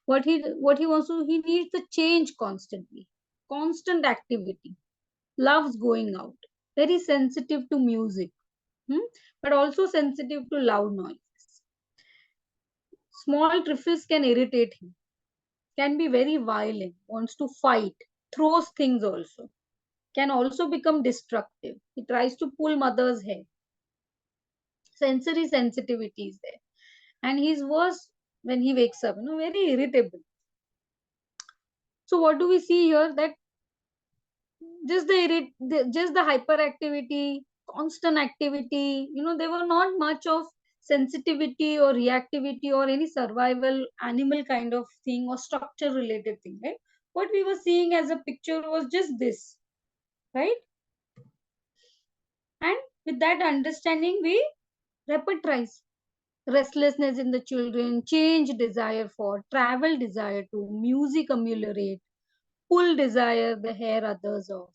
what he wants to, he needs the change constantly, constant activity, loves going out, very sensitive to music, but also sensitive to loud noises. Small trifles can irritate him, can be very violent, wants to fight, throws things also, can also become destructive. He tries to pull mother's hair. Sensory sensitivity is there, and he's worse when he wakes up, very irritable. So what do we see here? That just the hyperactivity, constant activity, there were not much of sensitivity or reactivity or any survival animal kind of thing or structure related thing, right? What we were seeing as a picture was just this, right? And with that understanding, we repertorize restlessness in the children, change desire for, travel desire to, music ameliorate, pull desire the hair others off,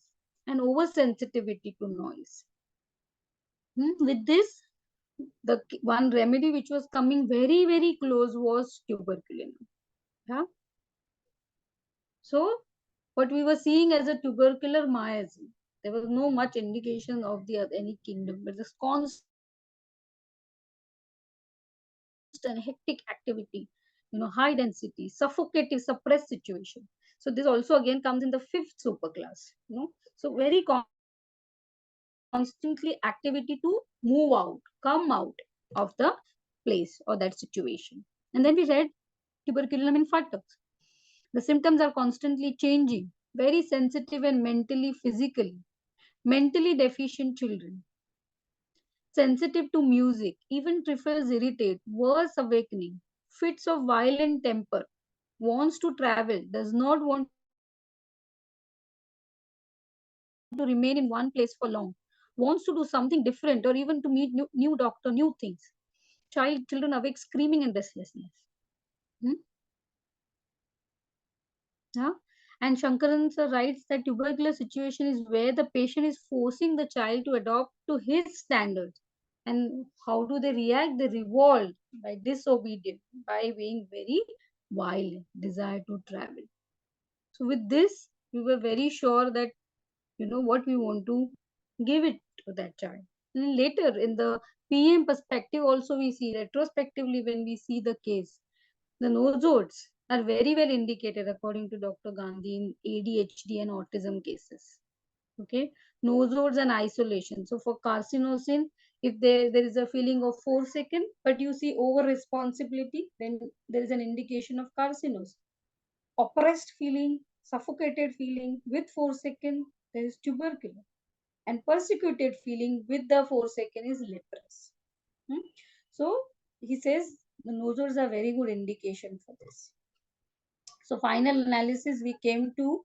and oversensitivity to noise. With this, the one remedy which was coming very, very close was tuberculin. Yeah. So, what we were seeing as a tubercular miasm, there was no much indication of the any kingdom, but this constant hectic activity, high density, suffocative, suppressed situation. So this also again comes in the fifth superclass. So very constantly activity to move out, come out of the place or that situation. And then we read tuberculum in Phattaks. The symptoms are constantly changing, very sensitive and mentally, physically, mentally deficient children, sensitive to music, even trifles irritate, worse awakening, fits of violent temper, wants to travel, does not want to remain in one place for long, wants to do something different or even to meet new doctor, new things. Children awake screaming and restlessness. Hmm? Yeah. And Shankaran sir writes that tubercular situation is where the patient is forcing the child to adopt to his standards. And how do they react? They revolt by disobedience, by being very wild desire to travel. So with this, we were very sure that what we want to give it to that child. And later in the PM perspective also, we see retrospectively when we see the case, the nosodes are very well indicated according to Dr. Gandhi in ADHD and autism cases. Okay, nosodes and isolation. So for carcinosin, if there is a feeling of forsaken, but you see over responsibility, then there is an indication of carcinosis. Oppressed feeling, suffocated feeling with forsaken, there is tubercular. And persecuted feeling with the forsaken is leprous. So he says the nosodes are very good indication for this. So final analysis we came to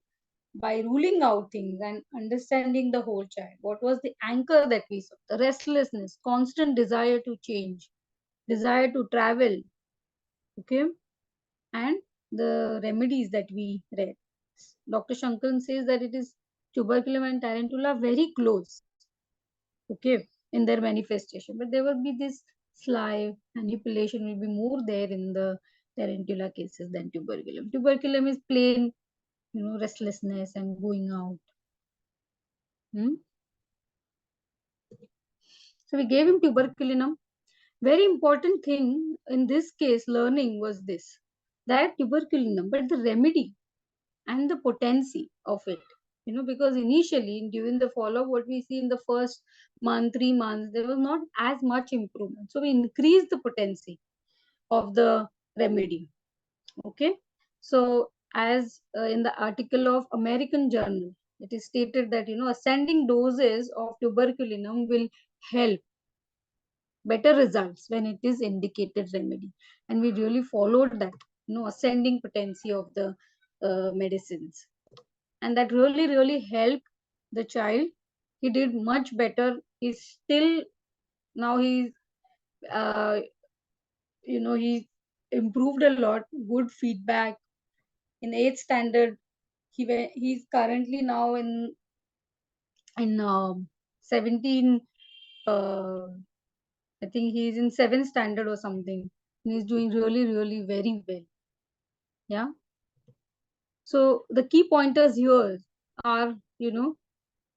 by ruling out things and understanding the whole child. What was the anchor that we saw? The restlessness, constant desire to change, desire to travel, okay, and the remedies that we read. Dr. Shankaran says that it is tuberculum and tarantula very close, okay, in their manifestation, but there will be this sly manipulation will be more there in the tarantula cases than tuberculum. Tuberculum is plain, restlessness and going out. So we gave him tuberculinum. Very important thing in this case, learning was this, that tuberculinum, but the remedy and the potency of it. Because initially during the follow-up, what we see in the first month, 3 months, there was not as much improvement. So we increased the potency of the remedy. Okay. So as in the article of American Journal, it is stated that, ascending doses of tuberculinum will help better results when it is indicated remedy. And we really followed that, ascending potency of the medicines. And that really helped the child. He did much better. He's still, now he's, he improved a lot, good feedback. In 8th standard, he's currently now in 17, I think he's in 7th standard or something. And he's doing really very well. Yeah. So the key pointers here are,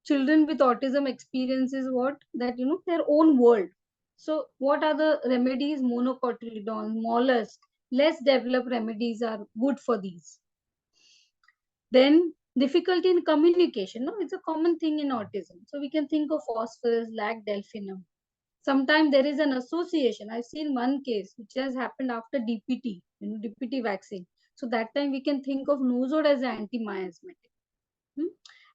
children with autism experiences what? That, their own world. So what are the remedies? Monocotyledons, mollusk, less developed remedies are good for these. Then difficulty in communication. No, it's a common thing in autism. So we can think of phosphorus, lac delphinum. Sometimes there is an association. I've seen one case which has happened after DPT, DPT vaccine. So that time we can think of nosode as an anti-miasmatic.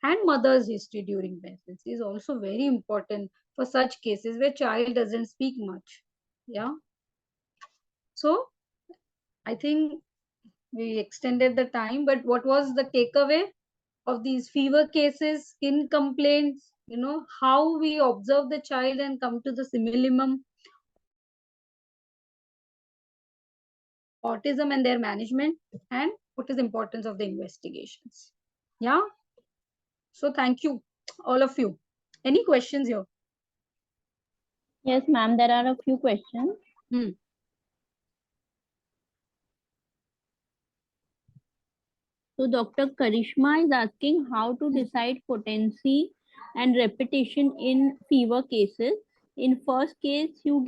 And mother's history during pregnancy is also very important for such cases where child doesn't speak much. Yeah. So I think we extended the time, but what was the takeaway of these fever cases, skin complaints, how we observe the child and come to the simillimum, autism and their management, and what is the importance of the investigations. Yeah. So thank you, all of you. Any questions here? Yes, ma'am, there are a few questions. So Dr. Karishma is asking how to decide potency and repetition in fever cases. In first case, you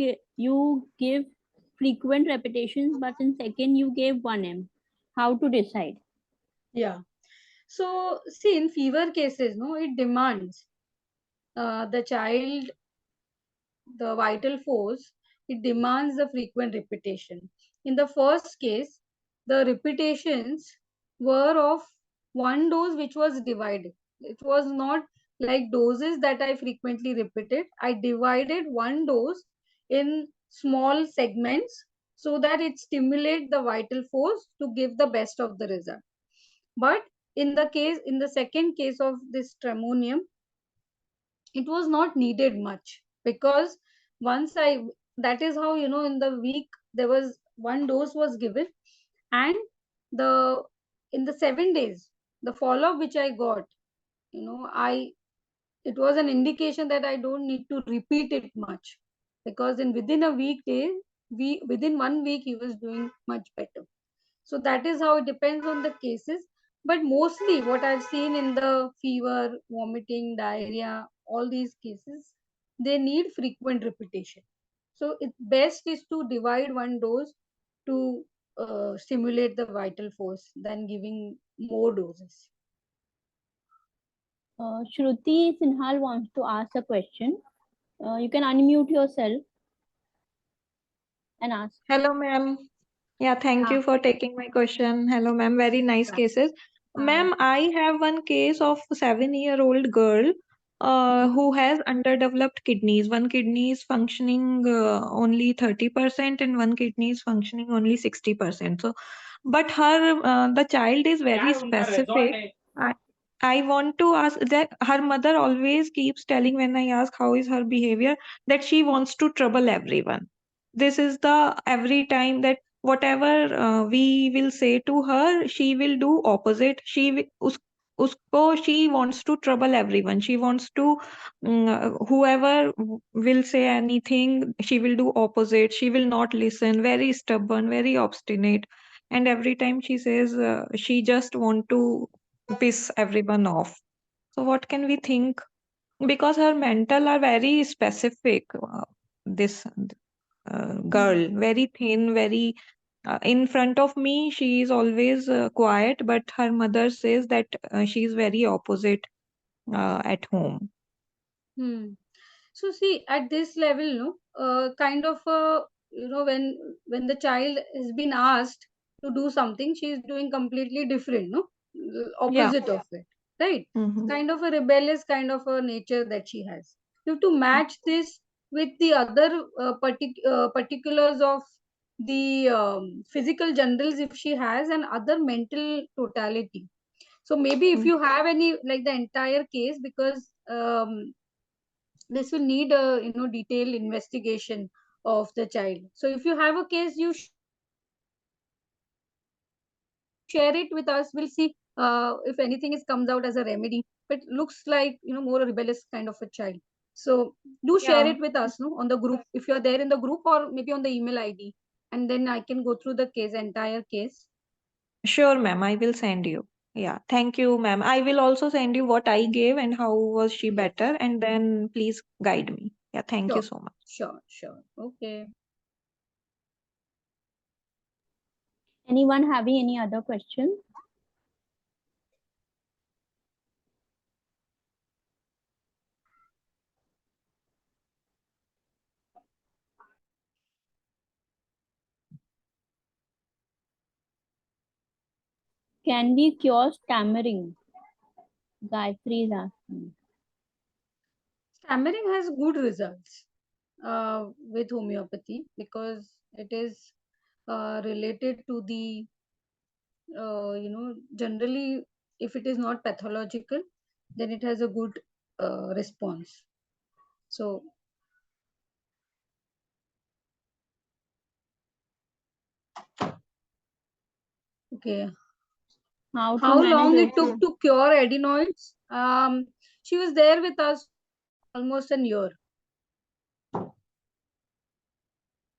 give frequent repetitions, but in second you gave 1M. How to decide? Yeah. So see, in fever cases, no, it demands the child, the vital force, it demands the frequent repetition. In the first case, the repetitions were of one dose which was divided. It was not like doses that I frequently repeated. I divided one dose in small segments so that it stimulates the vital force to give the best of the result. But in the second case of this tremonium, it was not needed much, because that is how, in the week there was one dose was given, and in the 7 days, the follow-up which I got, it was an indication that I don't need to repeat it much, because within 1 week he was doing much better. So that is how it depends on the cases. But mostly what I've seen in the fever, vomiting, diarrhea, all these cases, they need frequent repetition. So it best is to divide one dose to stimulate the vital force than giving more doses. Shruti Sinhal wants to ask a question. You can unmute yourself and ask. Hello, ma'am. Yeah, thank Yeah. you for taking my question. Hello, ma'am. Very nice Yeah. cases. Hi. Ma'am, I have one case of 7-year-old girl Mhm. who has underdeveloped kidneys. One kidney is functioning only 30% and one kidney is functioning only 60%. So, but the child is very specific. I, I want to ask that her mother always keeps telling when I ask how is her behavior that she wants to trouble everyone. This is the every time that whatever we will say to her, she will do opposite. Usko she wants to trouble everyone. She wants to whoever will say anything, she will do opposite. She will not listen. Very stubborn, very obstinate. And every time she says she just want to piss everyone off. So what can we think? Because her mental are very specific. This Hmm. girl, very thin, very in front of me, she is always quiet, but her mother says that she is very opposite at home. Hmm. So see, at this level, no, kind of when the child has been asked to do something, she is doing completely different, no, Yeah. opposite of it, right? Mm-hmm. Kind of a rebellious kind of a nature that she has. You have to match this with the other particulars of the physical generals if she has, and other mental totality. So maybe if you have any like the entire case, because this will need a detailed investigation of the child. So if you have a case, you share it with us. We'll see if anything is comes out as a remedy. But looks like more a rebellious kind of a child. So do share it with us, no, on the group if Yeah, you are there in the group, or maybe on the email ID, and then I can go through the case, entire case. sure, ma'am. I will send you. Yeah, thank you, ma'am. I will also send you what I gave and how was she Yes. better, and then please guide me. Yeah, thank you Sure. so much. Sure. Okay. Anyone having any other questions? Can we cure stammering? Gayatri is asking. Stammering has good results with homeopathy, because it is related to the generally, if it is not pathological, then it has a good response. So okay, How to how manage long it took OCD? to cure adenoids? She was there with us almost a year.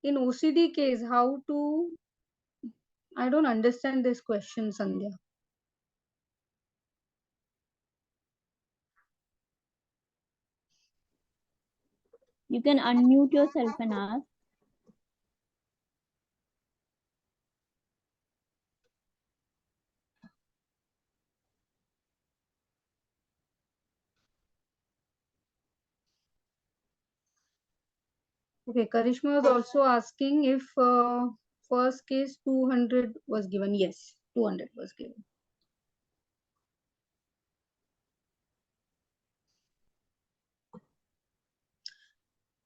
In OCD case, how to, I don't understand this question, Sandhya. You can unmute yourself and ask. Okay, Karishma was also asking if first case 200 was given. Yes, 200 was given.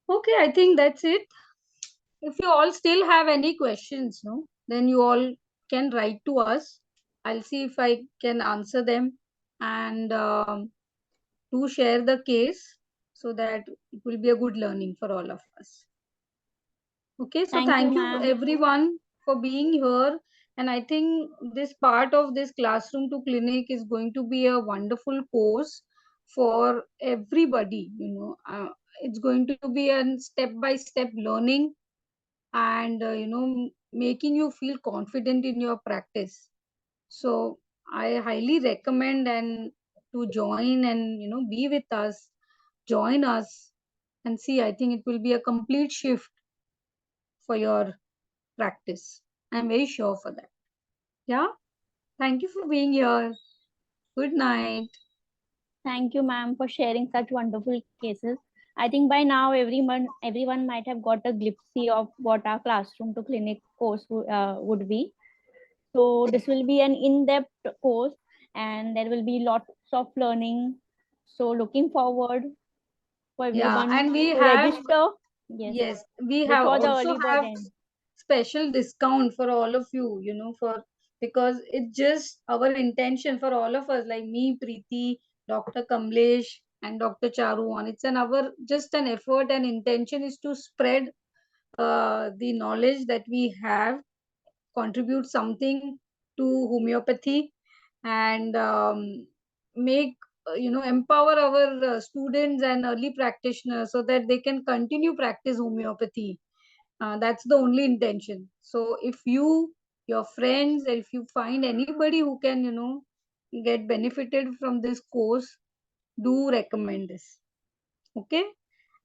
Okay, I think that's it. If you all still have any questions, no, then you all can write to us. I'll see if I can answer them, and do share the case, so that it will be a good learning for all of us. Okay, so Thank you, thank you ma'am. everyone for being here. And I think this part of this classroom to clinic is going to be a wonderful course for everybody. It's going to be a step by step learning, and making you feel confident in your practice. So I highly recommend and to join and be with us, join us and see. I think it will be a complete shift for your practice. I'm very sure for that. Yeah. Thank you for being here. Good night. Thank you, ma'am, for sharing such wonderful cases. I think by now everyone might have got a glimpse of what our classroom to clinic course would be. So this will be an in-depth course, and there will be lots of learning. So looking forward for Yeah, everyone and we to have, register. Yes, yes, we have before the also early bird have ends. special discount for all of you, for because it's just our intention for all of us, like me, Preeti, Dr. Kamlesh, and Dr. Charuan. It's our just an effort and intention is to spread the knowledge that we have, contribute something to homeopathy, and make empower our students and early practitioners so that they can continue practice homeopathy. That's the only intention. So if you, your friends, if you find anybody who can get benefited from this course, do recommend this. Okay.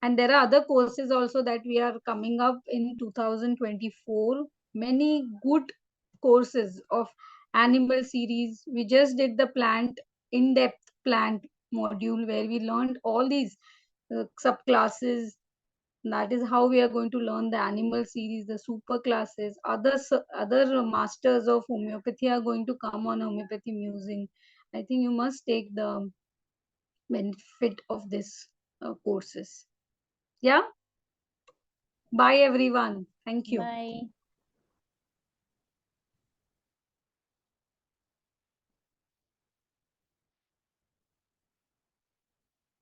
And there are other courses also that we are coming up in 2024. Many good courses of animal series. We just did the plant, in-depth plant module where we learned all these subclasses. That is how we are going to learn the animal series, the super classes. Other masters of homeopathy are going to come on homeopathy musing. I think you must take the benefit of this courses. Yeah. Bye everyone. Thank you. Bye.